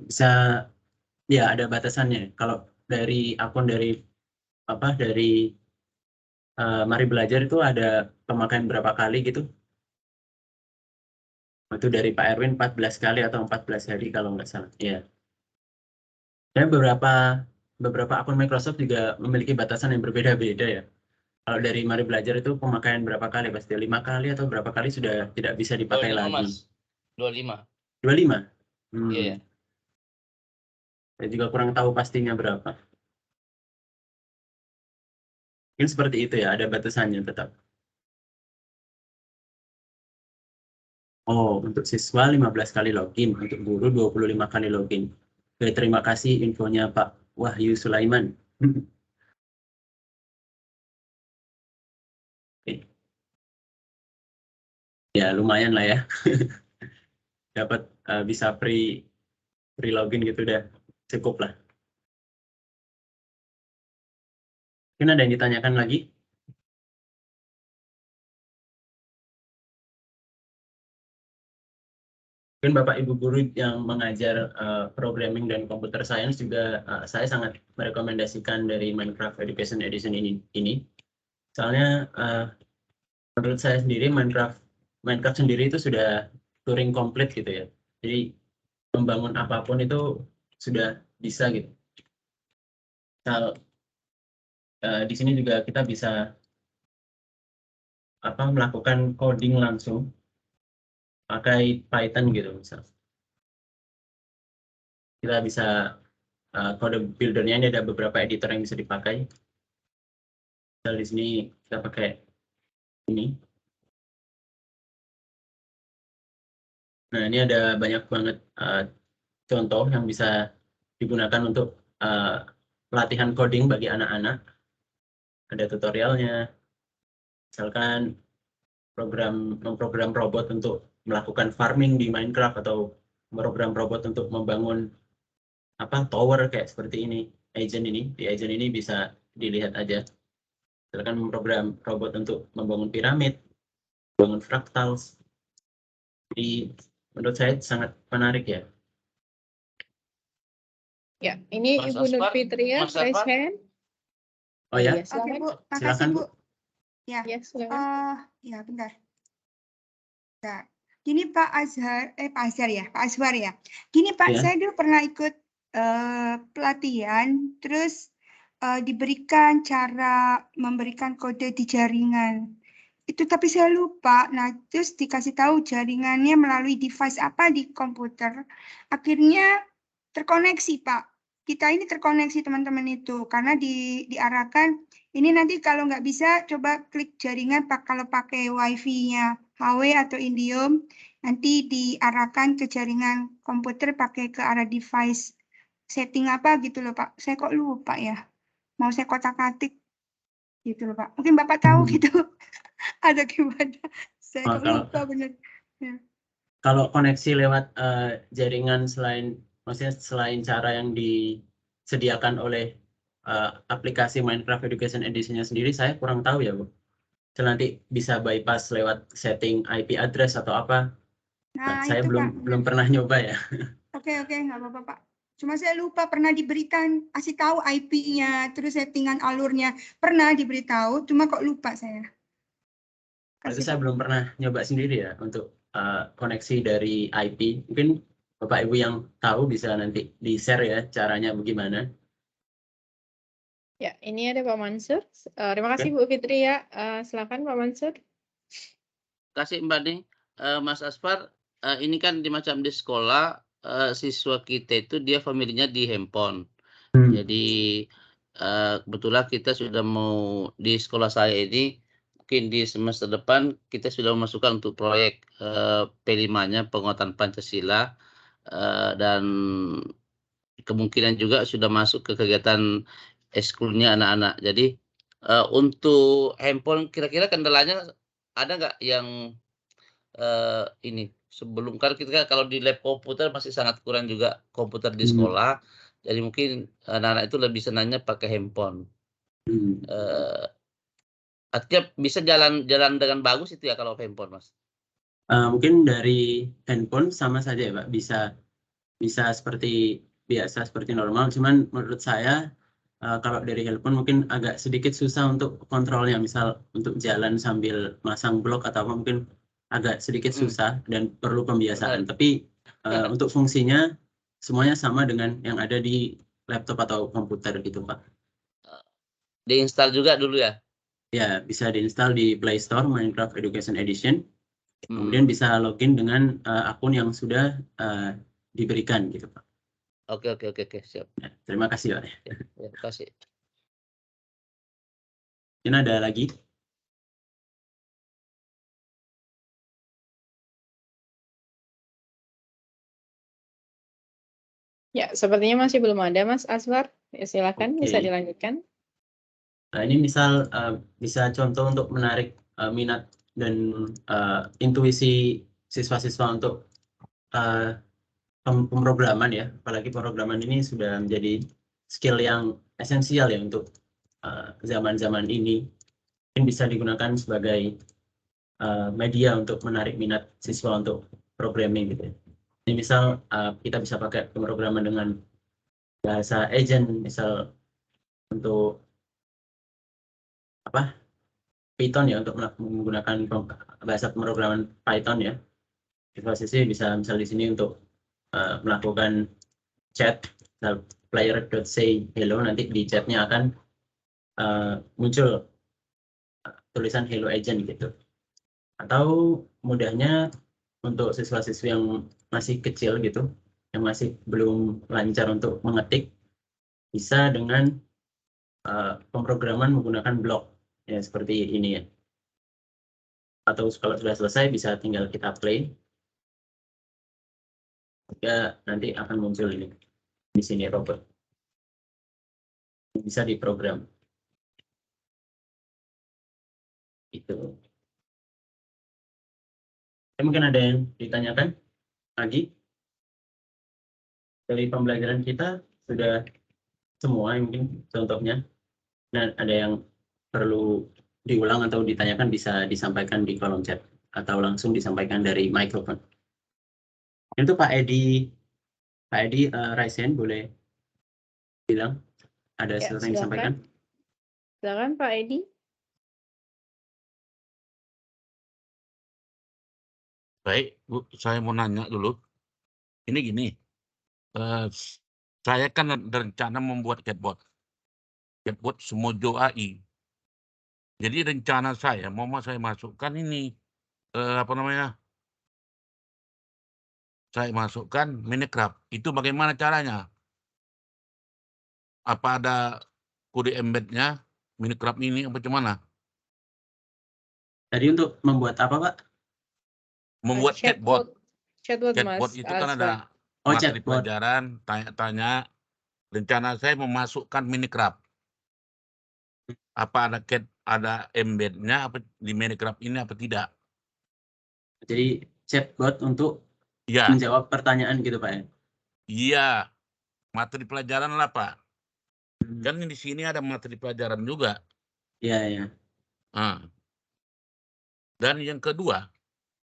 Bisa ya ada batasannya. Kalau dari akun dari Mari Belajar itu ada pemakaian berapa kali gitu. Itu dari Pak Erwin 14 kali atau 14 hari kalau nggak salah. Ya. Dan beberapa akun Microsoft juga memiliki batasan yang berbeda-beda ya. Kalau dari Mari Belajar itu pemakaian berapa kali? Pasti 5 kali atau berapa kali sudah tidak bisa dipakai 25, lagi. Mas. 25. 25? Iya ya. Saya juga kurang tahu pastinya berapa. Mungkin seperti itu ya, ada batasannya tetap. Oh, untuk siswa 15 kali login, untuk guru 25 kali login. Oke, terima kasih infonya Pak Wahyu Sulaiman. Oke. Ya, lumayan lah ya. Dapat bisa free login gitu udah cukup lah. Mungkin ada yang ditanyakan lagi? Mungkin Bapak Ibu guru yang mengajar programming dan computer science juga saya sangat merekomendasikan dari Minecraft Education Edition ini. Soalnya menurut saya sendiri Minecraft sendiri itu sudah Turing komplit gitu ya. Jadi membangun apapun itu sudah bisa gitu. Misal di sini juga kita bisa melakukan coding langsung pakai Python gitu misal. Kita bisa kode buildernya ini ada beberapa editor yang bisa dipakai. Misal di sini kita pakai ini. Nah ini ada banyak banget contoh yang bisa digunakan untuk pelatihan coding bagi anak-anak. Ada tutorialnya. Misalkan memprogram robot untuk melakukan farming di Minecraft atau program robot untuk membangun tower kayak seperti ini. Di agent ini bisa dilihat aja. Misalkan memprogram robot untuk membangun piramid, membangun fractals. Jadi menurut saya sangat menarik ya. Ya, ini Mas Ibu Nur Asfar, Fitria, Mas Asfar. raise hand. Oh ya, Iya, Oke silakan. Bu, makasih silakan Bu. Bu. Ya, Ya, silakan. ya bentar. Bentar. Gini Pak Azhar, Pak Azhar ya, Pak Azwar ya. Gini Pak, Ya. saya dulu pernah ikut pelatihan, terus diberikan cara memberikan kode di jaringan. Itu tapi saya lupa. Nah, terus dikasih tahu jaringannya melalui device apa di komputer. Akhirnya terkoneksi Pak. Kita ini terkoneksi teman-teman itu karena diarahkan ini nanti kalau nggak bisa coba klik jaringan kalau pakai wifi-nya HW atau Indium nanti diarahkan ke jaringan komputer pakai ke arah device setting apa gitu loh Pak. Saya kok lupa ya. Mau saya kotak-katik gitu loh Pak. Mungkin Bapak tahu gitu. Ada gimana? Saya Oh, kok lupa bener. Ya. Kalau koneksi lewat jaringan maksudnya selain cara yang disediakan oleh aplikasi Minecraft Education Edition-nya sendiri, saya kurang tahu ya Bu. So, nanti bisa bypass lewat setting IP address atau apa? Nah, Saya itu Pak. belum pernah nyoba ya. Oke, nggak apa-apa Pak. Cuma saya lupa pernah diberikan kasih tahu IP-nya, terus settingan alurnya pernah diberitahu, cuma kok lupa saya. Itu saya belum pernah nyoba sendiri ya untuk koneksi dari IP. Mungkin Bapak Ibu yang tahu bisa nanti di-share ya caranya bagaimana. Ya, ini ada Pak Mansur. Terima kasih Bu Fitria. Silakan Pak Mansur. Kasih Mbak Ning. Mas Asfar, ini kan macam di sekolah, siswa kita itu dia familinya di handphone. Jadi kebetulan kita sudah mau di sekolah saya ini, mungkin di semester depan kita sudah memasukkan untuk proyek P5-nya penguatan Pancasila, dan kemungkinan juga sudah masuk ke kegiatan ekskulnya anak-anak. Jadi untuk handphone kira-kira kendalanya ada nggak yang ini sebelum kan kita kalau di lab komputer masih sangat kurang juga komputer di sekolah. Jadi mungkin anak-anak itu lebih senangnya pakai handphone. Artinya bisa jalan dengan bagus itu ya kalau handphone, Mas. Mungkin dari handphone sama saja ya Pak, bisa seperti biasa, seperti normal. Cuman menurut saya kalau dari handphone mungkin agak sedikit susah untuk kontrolnya. Misal untuk jalan sambil masang blok atau apa mungkin agak sedikit susah dan perlu pembiasaan. Tapi untuk fungsinya semuanya sama dengan yang ada di laptop atau komputer gitu Pak. Diinstal juga dulu ya? Ya, bisa diinstal di Play Store Minecraft Education Edition. Kemudian bisa login dengan akun yang sudah diberikan gitu Pak. Oke, siap. Ya, terima kasih Pak. Ya, terima kasih. Ini ada lagi? Ya, sepertinya masih belum ada Mas Aswar. Ya, silakan bisa dilanjutkan. Nah, ini misal bisa contoh untuk menarik minat dan intuisi siswa-siswa untuk pemrograman ya. Apalagi pemrograman ini sudah menjadi skill yang esensial ya untuk zaman-zaman ini. Mungkin bisa digunakan sebagai media untuk menarik minat siswa untuk programming gitu. Ini misal kita bisa pakai pemrograman dengan bahasa agent, misal untuk Python ya, untuk menggunakan bahasa pemrograman Python ya. Siswa-siswi bisa misal di sini untuk melakukan chat, misal player.say hello, nanti di chatnya akan muncul tulisan hello agent gitu. Atau mudahnya untuk siswa-siswi yang masih kecil gitu, yang masih belum lancar untuk mengetik, bisa dengan pemrograman menggunakan blok ya, seperti ini ya. Atau kalau sudah selesai bisa tinggal kita play, ya nanti akan muncul ini di sini robot, bisa diprogram itu. Mungkin ada yang ditanyakan lagi dari pembelajaran kita, sudah semua mungkin contohnya. Dan ada yang perlu diulang atau ditanyakan bisa disampaikan di kolom chat atau langsung disampaikan dari mikrofon. Itu Pak Edi raise hand boleh bilang ada Ya, sesuatu yang disampaikan. Silakan Pak Edi. Baik, Bu, saya mau nanya dulu. Ini gini, saya kan berencana membuat chatbot Sumojo AI. Jadi rencana saya mau saya masukkan ini, apa namanya? Saya masukkan Minecraft. Itu bagaimana caranya? Apa ada kode embed-nya Minecraft ini apa gimana? Tadi untuk membuat apa, Pak? Membuat chatbot. Chatbot Chatbot Mas itu kan Aswar. ada Oh, materi chatbot. pelajaran, tanya-tanya. Rencana saya memasukkan Minecraft. Apa ada embed-nya apa di Minecraft ini apa tidak? Jadi chatbot untuk Iya, menjawab pertanyaan gitu, Pak ya. iya. Materi pelajaran lah, Pak. Hmm. Kan di sini ada materi pelajaran juga. Iya, iya. Nah. Dan yang kedua,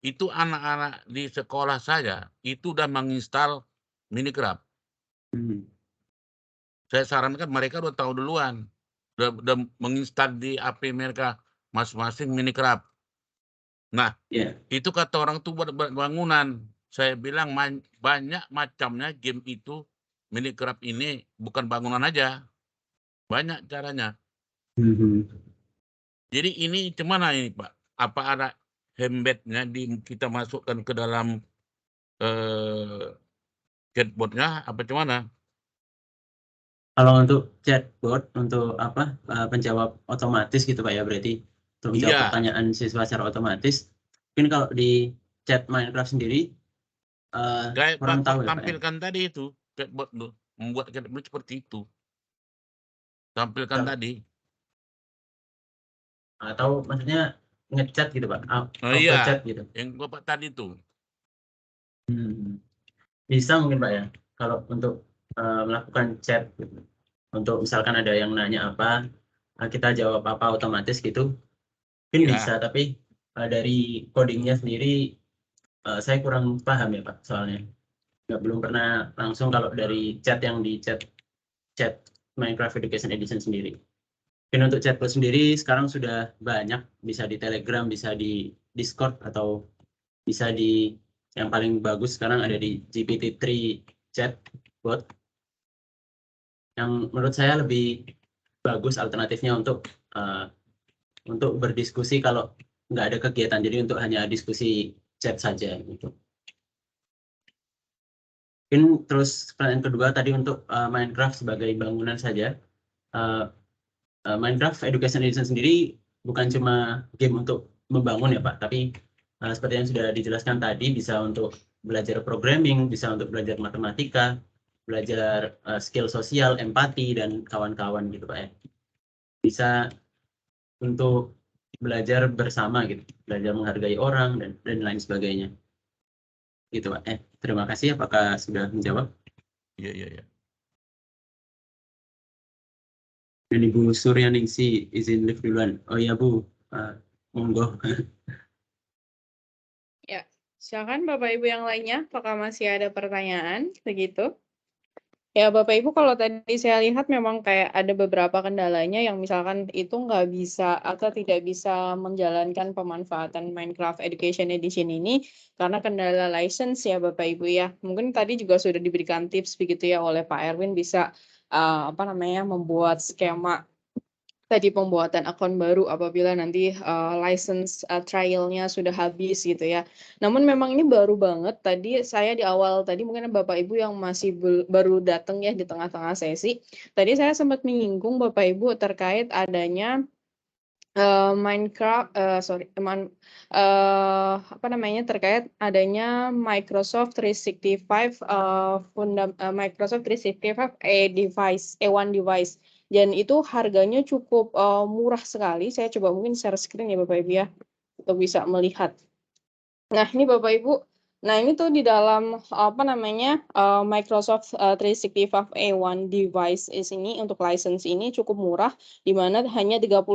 itu anak-anak di sekolah saya itu udah menginstal Minecraft. Hmm. Saya sarankan mereka udah tahu duluan. Udah menginstal di HP mereka masing-masing Minecraft. Nah, Iya. itu kata orang tua buat bangunan. Saya bilang banyak macamnya game itu. Minecraft ini bukan bangunan aja. Banyak caranya. Hmm. Jadi ini gimana ini, Pak? Apa ada embed-nya kita masukkan ke dalam chatbot-nya apa gimana? Kalau untuk chatbot, untuk apa, penjawab otomatis gitu Pak ya, berarti untuk menjawab Iya, pertanyaan siswa secara otomatis. Mungkin kalau di chat Minecraft sendiri kayak kurang Bapak tahu ya Pak ya. tampilkan tadi itu chatbot tuh, membuat chatbot seperti itu. Tampilkan Kalau- tadi. Atau maksudnya ngechat gitu Pak, Oh auto iya, chat gitu. yang Bapak tadi tuh. Bisa mungkin Pak ya, kalau untuk melakukan chat gitu. Untuk misalkan ada yang nanya apa, kita jawab apa otomatis gitu. Mungkin Ya. bisa, tapi dari codingnya sendiri saya kurang paham ya Pak, soalnya belum pernah langsung kalau dari chat yang di chat Minecraft Education Edition sendiri. Mungkin untuk chatbot sendiri sekarang sudah banyak, bisa di Telegram, bisa di Discord, atau bisa di yang paling bagus sekarang ada di GPT-3 chatbot, yang menurut saya lebih bagus alternatifnya untuk berdiskusi kalau nggak ada kegiatan, jadi untuk hanya diskusi chat saja gitu. Mungkin terus pertanyaan kedua tadi untuk Minecraft sebagai bangunan saja. Minecraft Education Edition sendiri bukan cuma game untuk membangun ya Pak, tapi seperti yang sudah dijelaskan tadi, bisa untuk belajar programming, bisa untuk belajar matematika, belajar skill sosial, empati, dan kawan-kawan gitu Pak ya. Bisa untuk belajar bersama gitu, belajar menghargai orang dan lain sebagainya. Gitu Pak. Terima kasih, apakah sudah menjawab? Iya. Dan Ibu Suryaningsi izin live duluan. Oh iya Bu, monggo. Ya, silakan Bapak Ibu yang lainnya, apakah masih ada pertanyaan begitu? Ya Bapak Ibu, kalau tadi saya lihat memang kayak ada beberapa kendalanya yang misalkan itu nggak bisa atau tidak bisa menjalankan pemanfaatan Minecraft Education Edition ini karena kendala license ya Bapak Ibu ya. Mungkin tadi juga sudah diberikan tips begitu ya oleh Pak Erwin, bisa membuat skema tadi pembuatan akun baru apabila nanti license trial-nya sudah habis gitu ya. Namun memang ini baru banget. Tadi saya di awal tadi mungkin Bapak Ibu yang masih baru datang ya di tengah-tengah sesi. Tadi saya sempat menyinggung Bapak Ibu terkait adanya terkait adanya Microsoft 365 Microsoft 365 A1 device, dan itu harganya cukup murah sekali. Saya coba mungkin share screen ya Bapak Ibu ya untuk bisa melihat. Nah, ini Bapak Ibu. Nah, ini tuh di dalam Microsoft 365 A1 device ini untuk license ini cukup murah, di mana hanya $38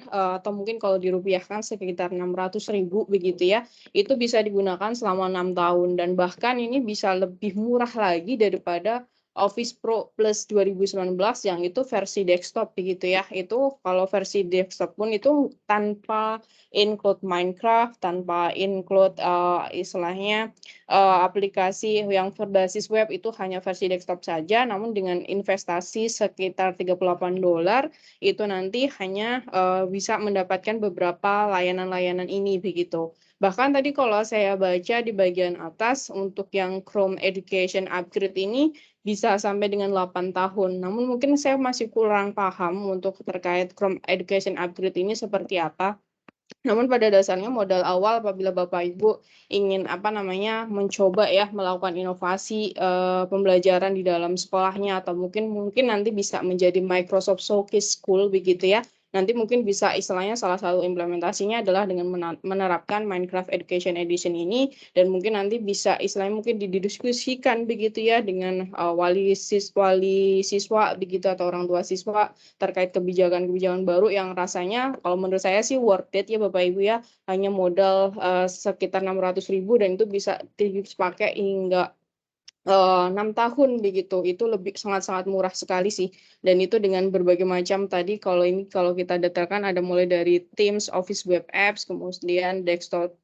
atau mungkin kalau dirupiahkan sekitar 600.000 begitu ya. Itu bisa digunakan selama 6 tahun, dan bahkan ini bisa lebih murah lagi daripada Office Pro Plus 2019 yang itu versi desktop begitu ya. Itu kalau versi desktop pun itu tanpa include Minecraft, tanpa include istilahnya aplikasi yang berbasis web, itu hanya versi desktop saja, namun dengan investasi sekitar $38 itu nanti hanya bisa mendapatkan beberapa layanan-layanan ini begitu. Bahkan tadi kalau saya baca di bagian atas untuk yang Chrome Education Upgrade ini bisa sampai dengan 8 tahun. Namun mungkin saya masih kurang paham untuk terkait Chrome Education Upgrade ini seperti apa. Namun pada dasarnya modal awal apabila Bapak Ibu ingin mencoba ya melakukan inovasi pembelajaran di dalam sekolahnya, atau mungkin nanti bisa menjadi Microsoft Showcase School begitu ya. Nanti mungkin bisa istilahnya salah satu implementasinya adalah dengan menerapkan Minecraft Education Edition ini, dan mungkin nanti bisa istilahnya mungkin didiskusikan begitu ya dengan wali siswa begitu atau orang tua siswa terkait kebijakan-kebijakan baru yang rasanya kalau menurut saya sih worth it ya Bapak Ibu ya, hanya modal sekitar 600.000 dan itu bisa dipakai hingga 6 tahun begitu. Itu lebih sangat-sangat murah sekali sih, dan itu dengan berbagai macam tadi kalau kita detailkan ada mulai dari Teams, Office Web Apps, kemudian desktop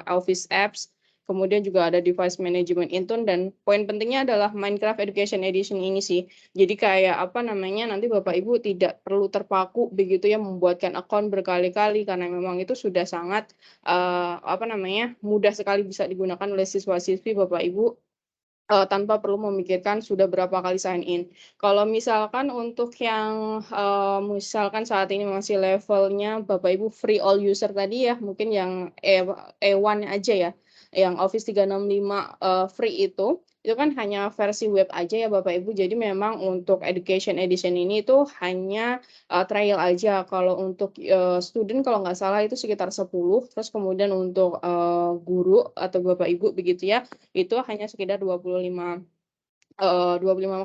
Office Apps, kemudian juga ada device management Intune, dan poin pentingnya adalah Minecraft Education Edition ini sih. Jadi kayak nanti Bapak Ibu tidak perlu terpaku begitu ya membuatkan akun berkali-kali, karena memang itu sudah sangat mudah sekali bisa digunakan oleh siswa-siswi Bapak Ibu tanpa perlu memikirkan sudah berapa kali sign in. Kalau misalkan untuk yang misalkan saat ini masih levelnya Bapak Ibu free all user tadi ya, mungkin yang E1 aja ya, yang Office 365 free itu kan hanya versi web aja ya Bapak Ibu. Jadi memang untuk Education Edition ini itu hanya trial aja. Kalau untuk student kalau nggak salah itu sekitar 10, terus kemudian untuk guru atau Bapak Ibu begitu ya, itu hanya sekitar 25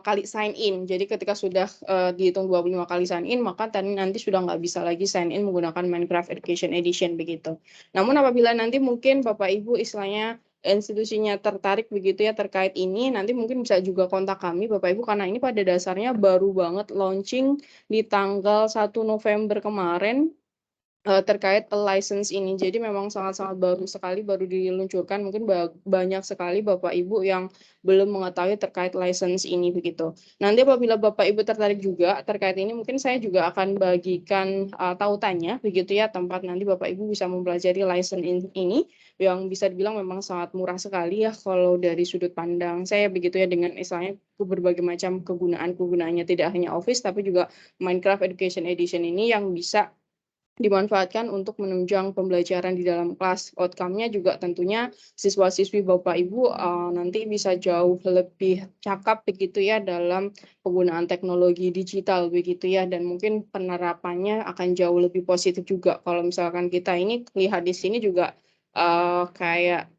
kali sign in. Jadi ketika sudah dihitung 25 kali sign in, maka nanti sudah nggak bisa lagi sign in menggunakan Minecraft Education Edition begitu. Namun apabila nanti mungkin Bapak Ibu istilahnya institusinya tertarik begitu ya terkait ini, nanti mungkin bisa juga kontak kami Bapak Ibu, karena ini pada dasarnya baru banget launching di tanggal 1 November kemarin terkait license ini. Jadi memang sangat-sangat baru sekali, baru diluncurkan. Mungkin banyak sekali Bapak Ibu yang belum mengetahui terkait license ini begitu. Nanti apabila Bapak Ibu tertarik juga terkait ini, mungkin saya juga akan bagikan tautannya begitu ya, tempat nanti Bapak Ibu bisa mempelajari license ini yang bisa dibilang memang sangat murah sekali ya kalau dari sudut pandang saya begitu ya, dengan istilahnya berbagai macam kegunaannya tidak hanya Office tapi juga Minecraft Education Edition ini yang bisa dimanfaatkan untuk menunjang pembelajaran di dalam kelas. Outcome-nya juga tentunya siswa-siswi Bapak Ibu nanti bisa jauh lebih cakap begitu ya dalam penggunaan teknologi digital begitu ya, dan mungkin penerapannya akan jauh lebih positif juga. Kalau misalkan kita ini lihat di sini juga kayak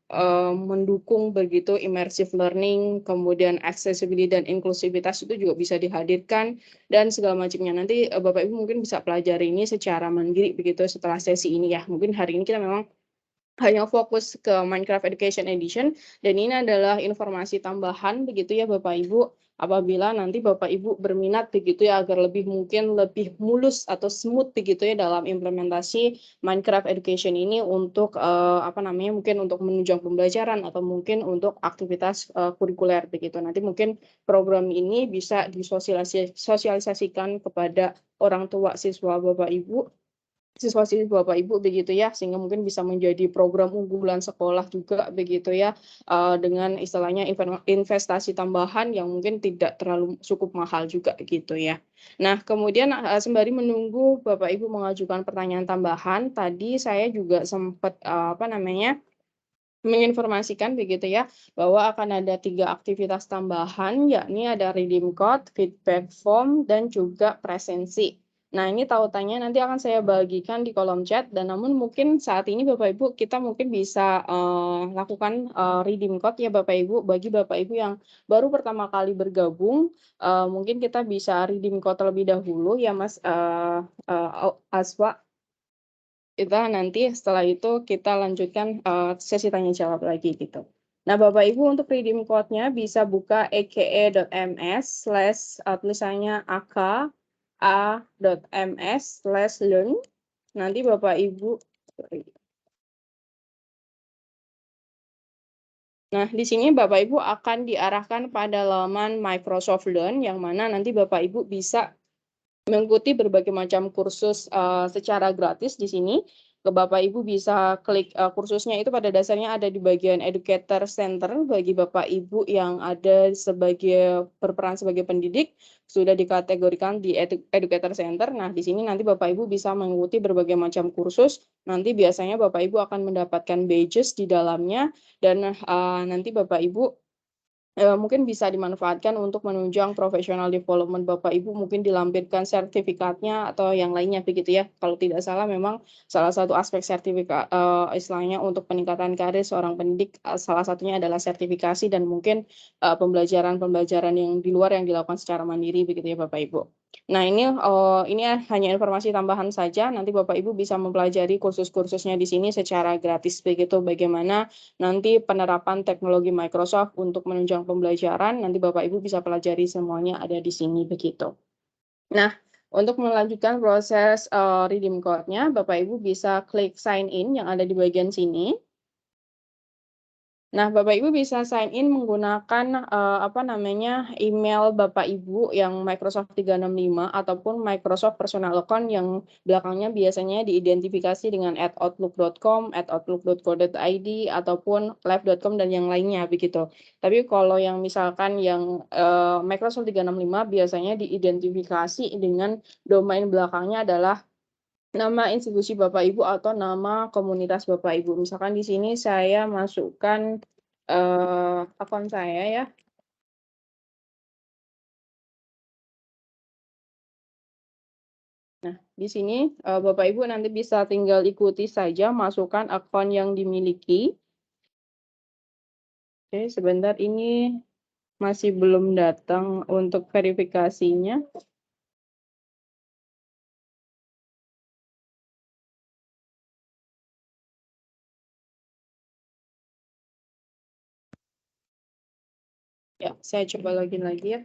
mendukung begitu immersive learning, kemudian accessibility dan inklusivitas itu juga bisa dihadirkan dan segala macamnya. Nanti Bapak Ibu mungkin bisa pelajari ini secara mandiri begitu setelah sesi ini ya. Mungkin hari ini kita memang hanya fokus ke Minecraft Education Edition, dan ini adalah informasi tambahan begitu ya Bapak Ibu, apabila nanti Bapak Ibu berminat begitu ya agar lebih mulus atau smooth begitu ya dalam implementasi Minecraft Education ini untuk mungkin untuk menunjang pembelajaran atau mungkin untuk aktivitas kurikuler begitu. Nanti mungkin program ini bisa disosialisasikan kepada orang tua siswa Bapak Ibu, siswa-siswi Bapak Ibu begitu ya, sehingga mungkin bisa menjadi program unggulan sekolah juga begitu ya, dengan istilahnya investasi tambahan yang mungkin tidak terlalu cukup mahal juga gitu ya. Nah kemudian sembari menunggu Bapak Ibu mengajukan pertanyaan tambahan, tadi saya juga sempat menginformasikan begitu ya, bahwa akan ada 3 aktivitas tambahan, yakni ada redeem code, feedback form, dan juga presensi. Nah ini tautannya nanti akan saya bagikan di kolom chat, dan namun mungkin saat ini Bapak Ibu kita mungkin bisa lakukan redeem code ya Bapak Ibu. Bagi Bapak Ibu yang baru pertama kali bergabung, mungkin kita bisa redeem code terlebih dahulu ya Mas Aswa. Kita nanti setelah itu kita lanjutkan sesi tanya jawab lagi gitu. Nah, Bapak Ibu untuk redeem code-nya bisa buka eke.ms/ tulisannya aka.ms/learn. Nanti Bapak Ibu Nah, di sini Bapak Ibu akan diarahkan pada laman Microsoft Learn yang mana nanti Bapak Ibu bisa mengikuti berbagai macam kursus secara gratis di sini. Bapak Ibu bisa klik kursusnya itu pada dasarnya ada di bagian Educator Center bagi Bapak Ibu yang ada berperan sebagai pendidik sudah dikategorikan di Educator Center. Nah, di sini nanti Bapak Ibu bisa mengikuti berbagai macam kursus. Nanti biasanya Bapak Ibu akan mendapatkan badges di dalamnya dan nanti Bapak Ibu mungkin bisa dimanfaatkan untuk menunjang professional development Bapak Ibu, mungkin dilampirkan sertifikatnya atau yang lainnya begitu ya. Kalau tidak salah memang salah satu aspek sertifikat istilahnya untuk peningkatan karir seorang pendidik salah satunya adalah sertifikasi dan mungkin pembelajaran-pembelajaran yang di luar yang dilakukan secara mandiri begitu ya Bapak Ibu. Nah, ini hanya informasi tambahan saja. Nanti Bapak Ibu bisa mempelajari kursus-kursusnya di sini secara gratis begitu. Bagaimana nanti penerapan teknologi Microsoft untuk menunjang pembelajaran, nanti Bapak Ibu bisa pelajari semuanya ada di sini begitu. Nah, untuk melanjutkan proses redeem code-nya, Bapak Ibu bisa klik sign in yang ada di bagian sini. Nah, Bapak Ibu bisa sign in menggunakan email Bapak Ibu yang Microsoft 365 ataupun Microsoft Personal Account yang belakangnya biasanya diidentifikasi dengan @outlook.com, @outlook.co.id ataupun live.com dan yang lainnya begitu. Tapi kalau yang misalkan yang Microsoft 365 biasanya diidentifikasi dengan domain belakangnya adalah nama institusi Bapak Ibu atau nama komunitas Bapak Ibu. Misalkan di sini saya masukkan akun saya ya. Nah, di sini Bapak Ibu nanti bisa tinggal ikuti saja masukkan akun yang dimiliki. Oke, sebentar ini masih belum datang untuk verifikasinya. Ya, saya coba login lagi ya.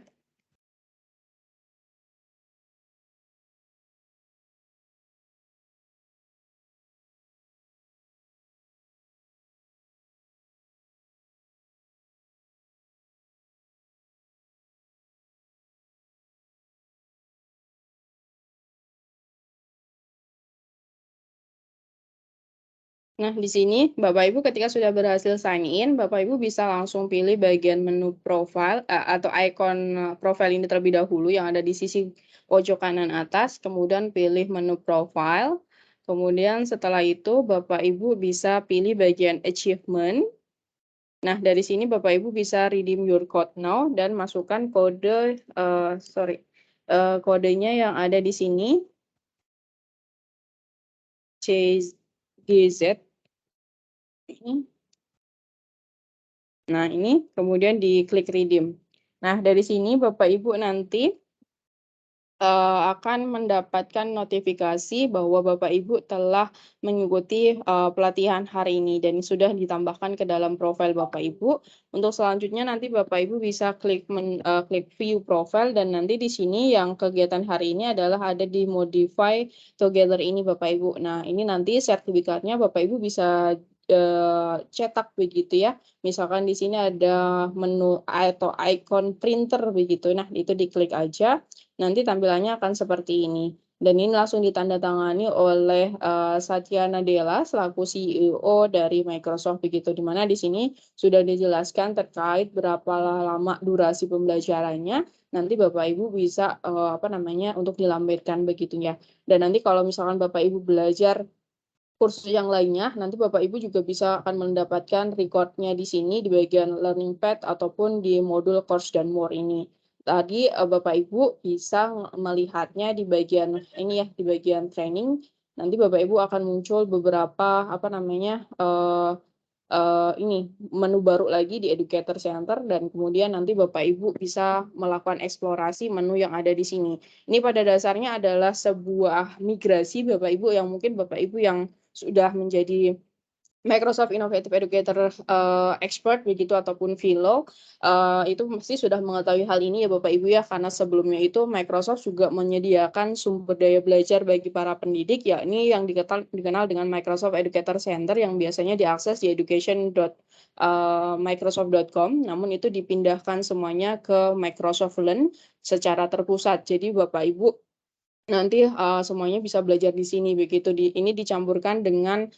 Nah, di sini Bapak Ibu ketika sudah berhasil sign in, Bapak Ibu bisa langsung pilih bagian menu profile atau ikon profile ini terlebih dahulu yang ada di sisi pojok kanan atas, kemudian pilih menu profile. Kemudian setelah itu Bapak Ibu bisa pilih bagian achievement. Nah, dari sini Bapak Ibu bisa redeem your code now dan masukkan kodenya yang ada di sini CGZ. Nah, ini kemudian diklik redeem. Nah, dari sini Bapak Ibu nanti akan mendapatkan notifikasi bahwa Bapak Ibu telah mengikuti pelatihan hari ini dan sudah ditambahkan ke dalam profil Bapak Ibu. Untuk selanjutnya nanti Bapak Ibu bisa klik view profile dan nanti di sini yang kegiatan hari ini adalah ada di modify together ini Bapak Ibu. Nah, ini nanti sertifikatnya Bapak Ibu bisa cetak begitu ya. Misalkan di sini ada menu atau icon printer begitu. Nah, itu diklik aja. Nanti tampilannya akan seperti ini. Dan ini langsung ditandatangani oleh Satya Nadella selaku CEO dari Microsoft begitu. Di mana di sini sudah dijelaskan terkait berapa lama durasi pembelajarannya. Nanti Bapak Ibu bisa untuk dilampirkan begitu ya. Dan nanti kalau misalkan Bapak Ibu belajar kursus yang lainnya, nanti Bapak Ibu juga bisa akan mendapatkan record-nya di sini di bagian learning pad ataupun di modul course dan more ini. Tadi Bapak Ibu bisa melihatnya di bagian ini ya, di bagian training. Nanti Bapak Ibu akan muncul beberapa menu baru lagi di Educator Center dan kemudian nanti Bapak Ibu bisa melakukan eksplorasi menu yang ada di sini. Ini pada dasarnya adalah sebuah migrasi Bapak Ibu yang mungkin Bapak Ibu yang sudah menjadi Microsoft Innovative Educator Expert begitu ataupun Philo itu mesti sudah mengetahui hal ini ya Bapak Ibu ya, karena sebelumnya itu Microsoft juga menyediakan sumber daya belajar bagi para pendidik, yakni yang dikenal dengan Microsoft Educator Center yang biasanya diakses di education.microsoft.com, namun itu dipindahkan semuanya ke Microsoft Learn secara terpusat. Jadi Bapak Ibu nanti semuanya bisa belajar di sini begitu. Ini dicampurkan dengan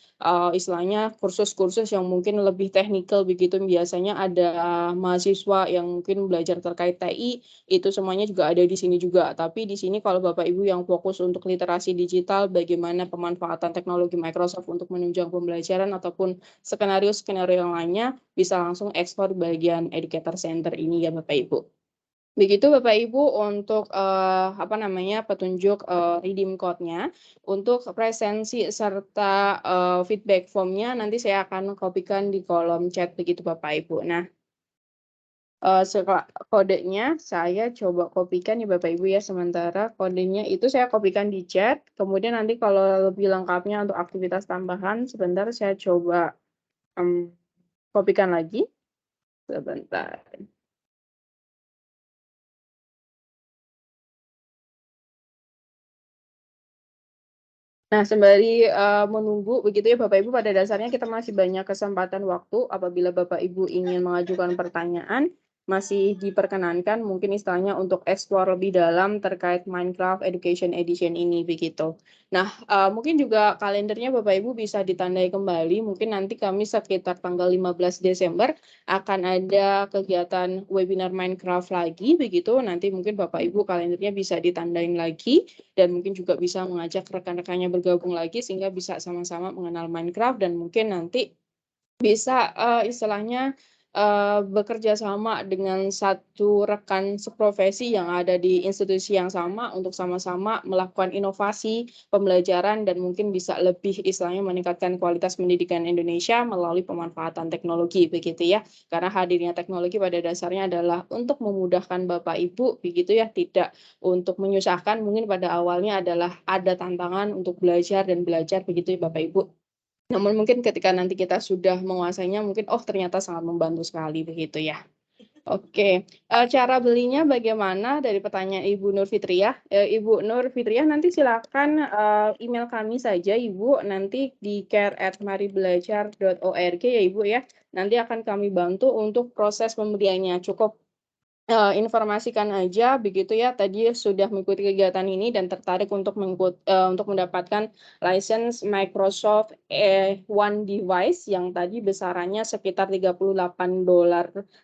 istilahnya kursus-kursus yang mungkin lebih teknikal begitu. Biasanya ada mahasiswa yang mungkin belajar terkait TI, itu semuanya juga ada di sini juga. Tapi di sini kalau Bapak Ibu yang fokus untuk literasi digital, bagaimana pemanfaatan teknologi Microsoft untuk menunjang pembelajaran ataupun skenario-skenario yang lainnya, bisa langsung ekspor bagian Educator Center ini ya Bapak Ibu. Begitu Bapak Ibu untuk petunjuk redeem code-nya. Untuk presensi serta feedback form-nya nanti saya akan kopikan di kolom chat begitu Bapak Ibu. Nah, kodenya saya coba kopikan ya Bapak Ibu ya, sementara kodenya itu saya kopikan di chat. Kemudian nanti kalau lebih lengkapnya untuk aktivitas tambahan sebentar saya coba kopikan lagi. Sebentar. Nah, sembari menunggu begitu ya Bapak Ibu, pada dasarnya kita masih banyak kesempatan waktu apabila Bapak Ibu ingin mengajukan pertanyaan, masih diperkenankan mungkin istilahnya untuk eksplor lebih dalam terkait Minecraft Education Edition ini begitu. Nah, mungkin juga kalendernya Bapak Ibu bisa ditandai kembali, mungkin nanti kami sekitar tanggal 15 Desember akan ada kegiatan webinar Minecraft lagi begitu. Nanti mungkin Bapak Ibu kalendernya bisa ditandain lagi dan mungkin juga bisa mengajak rekan-rekannya bergabung lagi sehingga bisa sama-sama mengenal Minecraft dan mungkin nanti bisa istilahnya bekerja sama dengan satu rekan seprofesi yang ada di institusi yang sama untuk sama-sama melakukan inovasi pembelajaran dan mungkin bisa lebih istilahnya meningkatkan kualitas pendidikan Indonesia melalui pemanfaatan teknologi begitu ya. Karena hadirnya teknologi pada dasarnya adalah untuk memudahkan Bapak Ibu begitu ya, tidak untuk menyusahkan. Mungkin pada awalnya adalah ada tantangan untuk belajar dan belajar begitu ya Bapak Ibu. Namun mungkin ketika nanti kita sudah menguasainya mungkin ternyata sangat membantu sekali begitu ya. Oke, cara belinya bagaimana dari pertanyaan Ibu Nur Fitriah. Ibu Nur Fitriah nanti silakan email kami saja Ibu nanti di care@maribelajar.org ya Ibu ya. Nanti akan kami bantu untuk proses pembeliannya. Cukup informasikan aja begitu ya, tadi sudah mengikuti kegiatan ini dan tertarik untuk mendapatkan license Microsoft One Device yang tadi besarannya sekitar $38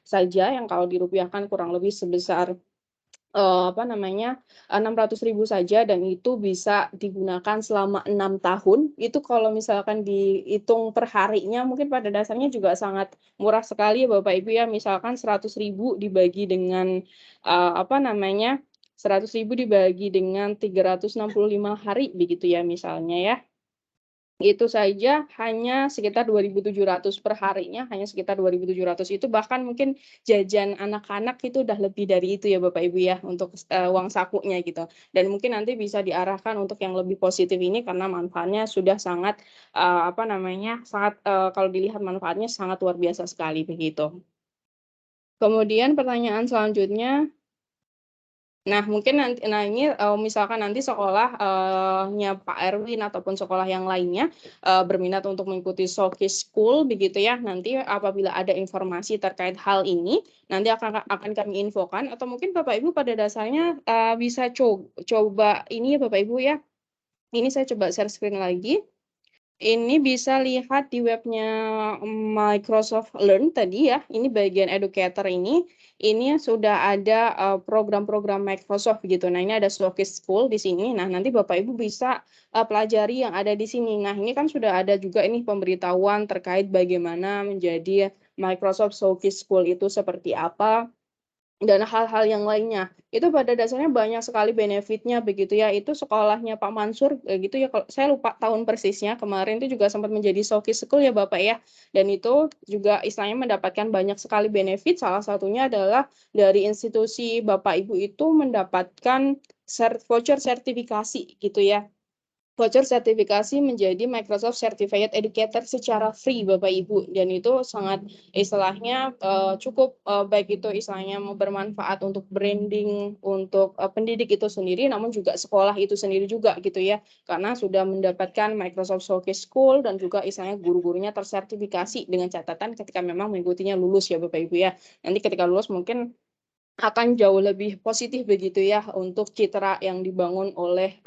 saja, yang kalau dirupiahkan kurang lebih sebesar 600.000 saja, dan itu bisa digunakan selama 6 tahun. Itu kalau misalkan dihitung per harinya mungkin pada dasarnya juga sangat murah sekali ya Bapak Ibu ya. Misalkan 100.000 dibagi dengan 100.000 dibagi dengan 365 hari begitu ya misalnya ya. Itu saja hanya sekitar 2.700 per harinya, hanya sekitar 2.700 itu, bahkan mungkin jajan anak-anak itu udah lebih dari itu ya Bapak Ibu ya untuk uang sakunya gitu. Dan mungkin nanti bisa diarahkan untuk yang lebih positif ini karena manfaatnya sudah sangat kalau dilihat manfaatnya sangat luar biasa sekali begitu. Kemudian pertanyaan selanjutnya, nah mungkin nanti ini misalkan nanti sekolahnya Pak Erwin ataupun sekolah yang lainnya berminat untuk mengikuti Showcase School begitu ya, nanti apabila ada informasi terkait hal ini nanti akan kami infokan, atau mungkin Bapak Ibu pada dasarnya bisa coba ini ya Bapak Ibu ya. Ini saya coba share screen lagi. Ini bisa lihat di webnya Microsoft Learn tadi ya, ini bagian educator ini sudah ada program-program Microsoft gitu. Nah, ini ada Showcase School di sini. Nah, nanti Bapak Ibu bisa pelajari yang ada di sini. Nah, ini kan sudah ada juga ini pemberitahuan terkait bagaimana menjadi Microsoft Showcase School itu seperti apa, dan hal-hal yang lainnya. Itu pada dasarnya banyak sekali benefitnya begitu ya. Itu sekolahnya Pak Mansur gitu ya, kalau saya lupa tahun persisnya, kemarin itu juga sempat menjadi Showcase School ya Bapak ya. Dan itu juga istilahnya mendapatkan banyak sekali benefit, salah satunya adalah dari institusi Bapak Ibu itu mendapatkan voucher sertifikasi gitu ya. voucher sertifikasi menjadi Microsoft Certified Educator secara free Bapak Ibu, dan itu sangat istilahnya cukup baik itu istilahnya bermanfaat untuk branding untuk pendidik itu sendiri, namun juga sekolah itu sendiri juga gitu ya, karena sudah mendapatkan Microsoft Showcase School dan juga istilahnya guru-gurunya tersertifikasi dengan catatan ketika memang mengikutinya lulus ya Bapak Ibu ya. Nanti ketika lulus mungkin akan jauh lebih positif begitu ya untuk citra yang dibangun oleh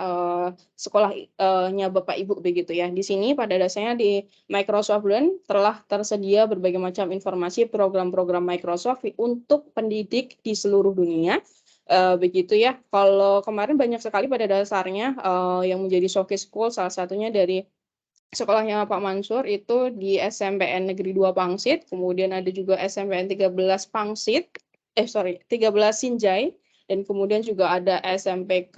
sekolahnya Bapak Ibu begitu ya. Di sini pada dasarnya di Microsoft Learn telah tersedia berbagai macam informasi program-program Microsoft untuk pendidik di seluruh dunia. Begitu ya. Kalau kemarin banyak sekali pada dasarnya yang menjadi showcase school, salah satunya dari sekolahnya Pak Mansur itu di SMPN Negeri 2 Pangsit, kemudian ada juga SMPN 13 Pangsit, 13 Sinjai, dan kemudian juga ada SMPK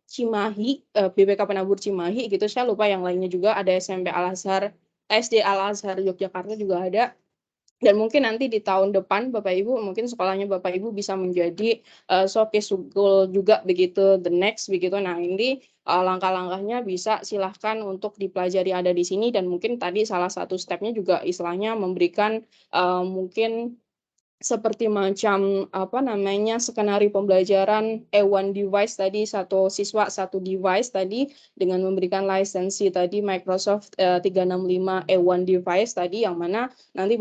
Cimahi, BPK Penabur Cimahi gitu. Saya lupa yang lainnya juga, ada SMP Al-Azhar, SD Al-Azhar Yogyakarta juga ada. Dan mungkin nanti di tahun depan Bapak Ibu, mungkin sekolahnya Bapak Ibu bisa menjadi showcase school juga begitu, the next begitu. Nah ini langkah-langkahnya bisa silahkan untuk dipelajari ada di sini, dan mungkin tadi salah satu stepnya juga istilahnya memberikan mungkin seperti macam skenario pembelajaran one device tadi, satu siswa satu device tadi, dengan memberikan lisensi tadi Microsoft 365 one device tadi, yang mana nanti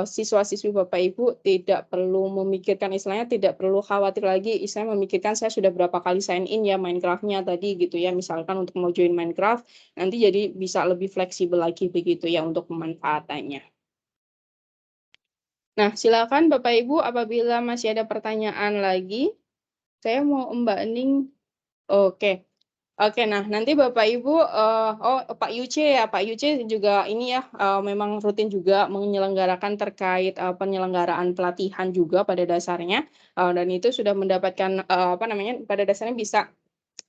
siswa-siswi Bapak Ibu tidak perlu memikirkan istilahnya, tidak perlu khawatir lagi istilahnya memikirkan saya sudah berapa kali sign in ya Minecraft-nya tadi gitu ya, misalkan untuk mau join Minecraft nanti jadi bisa lebih fleksibel lagi begitu ya untuk pemanfaatannya. Nah, silakan Bapak Ibu apabila masih ada pertanyaan lagi. Saya mau Mbak Ening. Oke. Oke, nah nanti Bapak Ibu, Pak Yuce ya, Pak Yuce juga ini ya, memang rutin juga menyelenggarakan terkait penyelenggaraan pelatihan juga pada dasarnya, dan itu sudah mendapatkan pada dasarnya bisa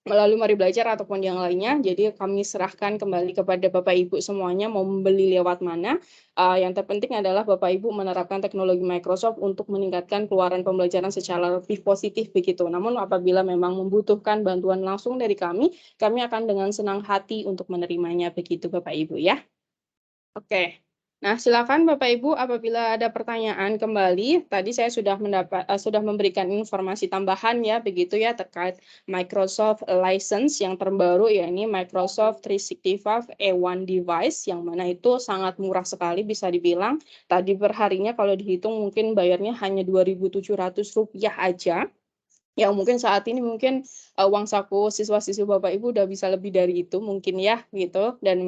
melalui Mari Belajar ataupun yang lainnya. Jadi kami serahkan kembali kepada Bapak Ibu semuanya mau membeli lewat mana. Yang terpenting adalah Bapak Ibu menerapkan teknologi Microsoft untuk meningkatkan keluaran pembelajaran secara lebih positif begitu. Namun apabila memang membutuhkan bantuan langsung dari kami akan dengan senang hati untuk menerimanya begitu Bapak Ibu ya. Oke. Nah, silakan Bapak Ibu apabila ada pertanyaan kembali. Tadi saya sudah memberikan informasi tambahan ya begitu ya terkait Microsoft license yang terbaru, yakni Microsoft 365 one device, yang mana itu sangat murah sekali bisa dibilang. Tadi perharinya kalau dihitung mungkin bayarnya hanya Rp2.700 aja. Yang mungkin saat ini mungkin uang saku siswa-siswi Bapak Ibu udah bisa lebih dari itu mungkin ya gitu, dan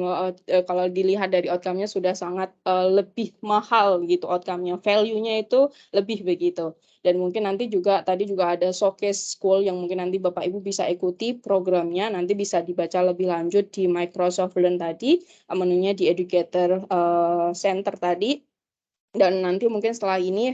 kalau dilihat dari outcome-nya sudah sangat lebih mahal gitu outcome-nya, value-nya itu lebih begitu. Dan mungkin nanti juga tadi juga ada showcase school yang mungkin nanti Bapak Ibu bisa ikuti programnya, nanti bisa dibaca lebih lanjut di Microsoft Learn tadi, menunya di Educator Center tadi. Dan nanti mungkin setelah ini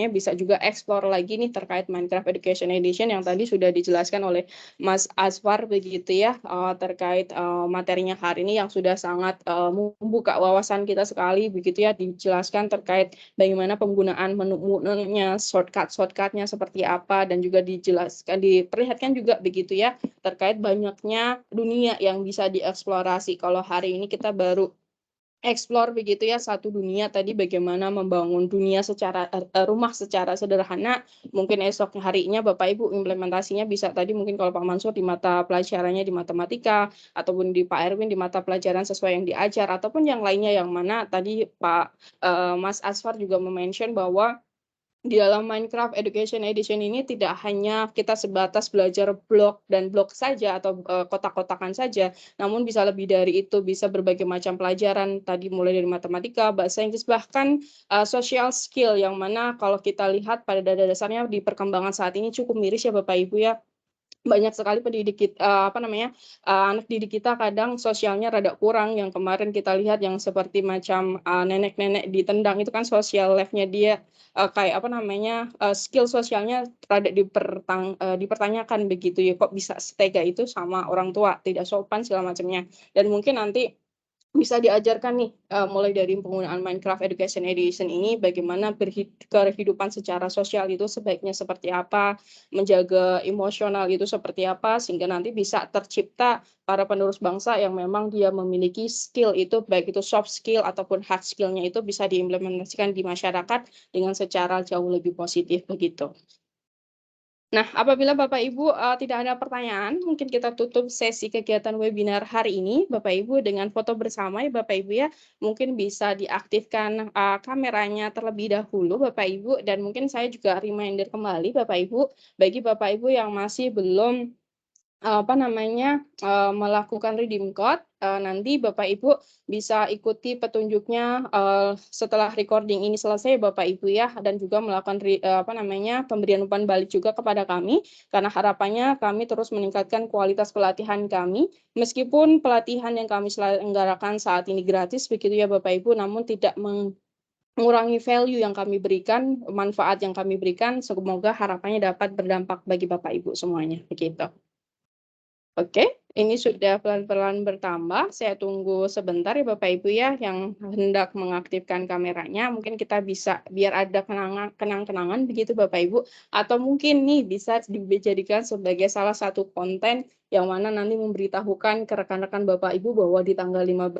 bisa juga explore lagi nih terkait Minecraft Education Edition yang tadi sudah dijelaskan oleh Mas Asfar begitu ya, terkait materinya hari ini yang sudah sangat membuka wawasan kita sekali begitu ya, dijelaskan terkait bagaimana penggunaan menu-menunya, shortcut-shortcutnya seperti apa, dan juga diperlihatkan juga begitu ya terkait banyaknya dunia yang bisa dieksplorasi. Kalau hari ini kita baru explore begitu ya satu dunia tadi, bagaimana membangun dunia secara rumah secara sederhana. Mungkin esok harinya Bapak Ibu implementasinya bisa tadi mungkin kalau Pak Mansur di mata pelajarannya di matematika, ataupun di Pak Erwin di mata pelajaran sesuai yang diajar, ataupun yang lainnya yang mana tadi Pak Mas Asfar juga mention bahwa di dalam Minecraft Education Edition ini tidak hanya kita sebatas belajar blok dan blok saja atau kotak-kotakan saja, namun bisa lebih dari itu, bisa berbagai macam pelajaran tadi mulai dari matematika, bahasa Inggris, bahkan social skill, yang mana kalau kita lihat pada dasarnya di perkembangan saat ini cukup miris ya Bapak Ibu ya. Banyak sekali pendidik kita, anak didik kita kadang sosialnya rada kurang, yang kemarin kita lihat yang seperti macam nenek-nenek ditendang itu kan social life-nya dia skill sosialnya rada dipertanyakan begitu ya, kok bisa setega itu sama orang tua, tidak sopan segala macamnya. Dan mungkin nanti bisa diajarkan nih mulai dari penggunaan Minecraft Education Edition ini bagaimana kehidupan secara sosial itu sebaiknya seperti apa, menjaga emosional itu seperti apa, sehingga nanti bisa tercipta para penerus bangsa yang memang dia memiliki skill itu, baik itu soft skill ataupun hard skill-nya itu bisa diimplementasikan di masyarakat dengan secara jauh lebih positif begitu. Nah, apabila Bapak Ibu tidak ada pertanyaan, mungkin kita tutup sesi kegiatan webinar hari ini, Bapak Ibu, dengan foto bersama ya Bapak Ibu ya. Mungkin bisa diaktifkan kameranya terlebih dahulu Bapak Ibu, dan mungkin saya juga reminder kembali Bapak Ibu, bagi Bapak Ibu yang masih belum melakukan redeem code, nanti Bapak Ibu bisa ikuti petunjuknya setelah recording ini selesai Bapak Ibu ya, dan juga melakukan pemberian umpan balik juga kepada kami, karena harapannya kami terus meningkatkan kualitas pelatihan kami, meskipun pelatihan yang kami selenggarakan saat ini gratis begitu ya Bapak Ibu, namun tidak mengurangi value yang kami berikan, manfaat yang kami berikan, semoga harapannya dapat berdampak bagi Bapak Ibu semuanya begitu. Oke, ini sudah pelan-pelan bertambah. Saya tunggu sebentar ya Bapak Ibu ya yang hendak mengaktifkan kameranya. Mungkin kita bisa biar ada kenang-kenangan begitu Bapak Ibu. Atau mungkin nih bisa dijadikan sebagai salah satu konten yang mana nanti memberitahukan ke rekan-rekan Bapak Ibu bahwa di tanggal 15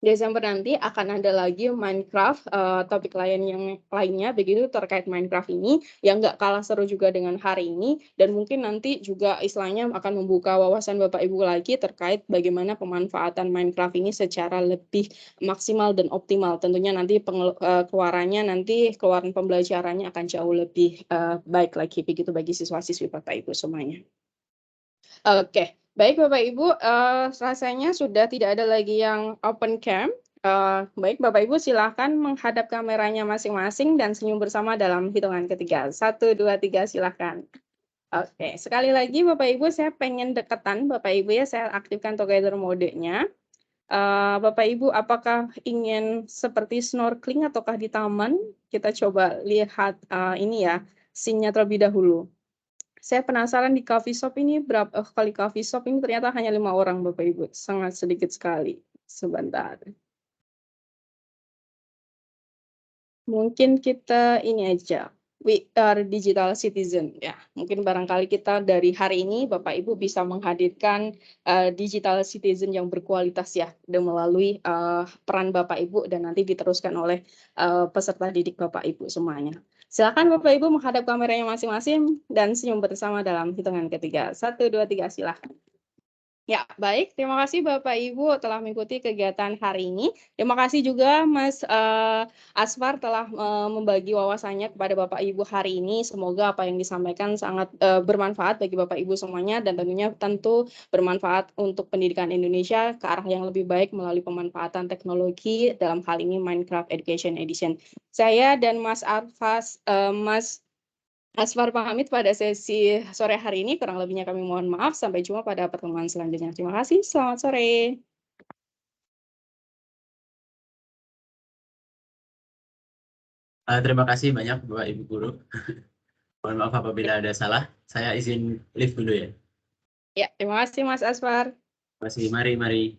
Desember nanti akan ada lagi Minecraft topik lainnya begitu terkait Minecraft ini yang nggak kalah seru juga dengan hari ini, dan mungkin nanti juga istilahnya akan membuka wawasan Bapak Ibu lagi terkait bagaimana pemanfaatan Minecraft ini secara lebih maksimal dan optimal. Tentunya nanti keluaran pembelajarannya akan jauh lebih baik lagi begitu bagi siswa-siswi Bapak Ibu semuanya. Oke. Baik Bapak Ibu, rasanya sudah tidak ada lagi yang open cam. Baik Bapak Ibu silakan menghadap kameranya masing-masing dan senyum bersama dalam hitungan ketiga. 1, 2, 3 silakan. Oke, sekali lagi Bapak Ibu saya pengen deketan Bapak Ibu ya, saya aktifkan together mode-nya. Bapak Ibu apakah ingin seperti snorkeling ataukah di taman? Kita coba lihat ini ya, scene-nya terlebih dahulu. Saya penasaran di coffee shop ini kali coffee shop ini ternyata hanya 5 orang Bapak Ibu, sangat sedikit sekali. Sebentar. Mungkin kita ini aja, we are digital citizen ya. Mungkin barangkali kita dari hari ini Bapak Ibu bisa menghadirkan digital citizen yang berkualitas ya, dan melalui peran Bapak Ibu dan nanti diteruskan oleh peserta didik Bapak Ibu semuanya. Silakan Bapak Ibu menghadap kameranya masing-masing dan senyum bersama dalam hitungan ketiga. 1, 2, 3 silakan. Ya, baik. Terima kasih Bapak Ibu telah mengikuti kegiatan hari ini. Terima kasih juga Mas Asfar telah membagi wawasannya kepada Bapak Ibu hari ini. Semoga apa yang disampaikan sangat bermanfaat bagi Bapak Ibu semuanya dan tentu bermanfaat untuk pendidikan Indonesia ke arah yang lebih baik melalui pemanfaatan teknologi, dalam hal ini Minecraft Education Edition. Saya dan Mas Asfar pamit pada sesi sore hari ini, kurang lebihnya kami mohon maaf. Sampai jumpa pada pertemuan selanjutnya. Terima kasih, selamat sore. Terima kasih banyak Bapak Ibu Guru. Mohon maaf apabila ada salah. Saya izin live dulu ya. Ya, terima kasih Mas Asfar. Terima kasih, mari.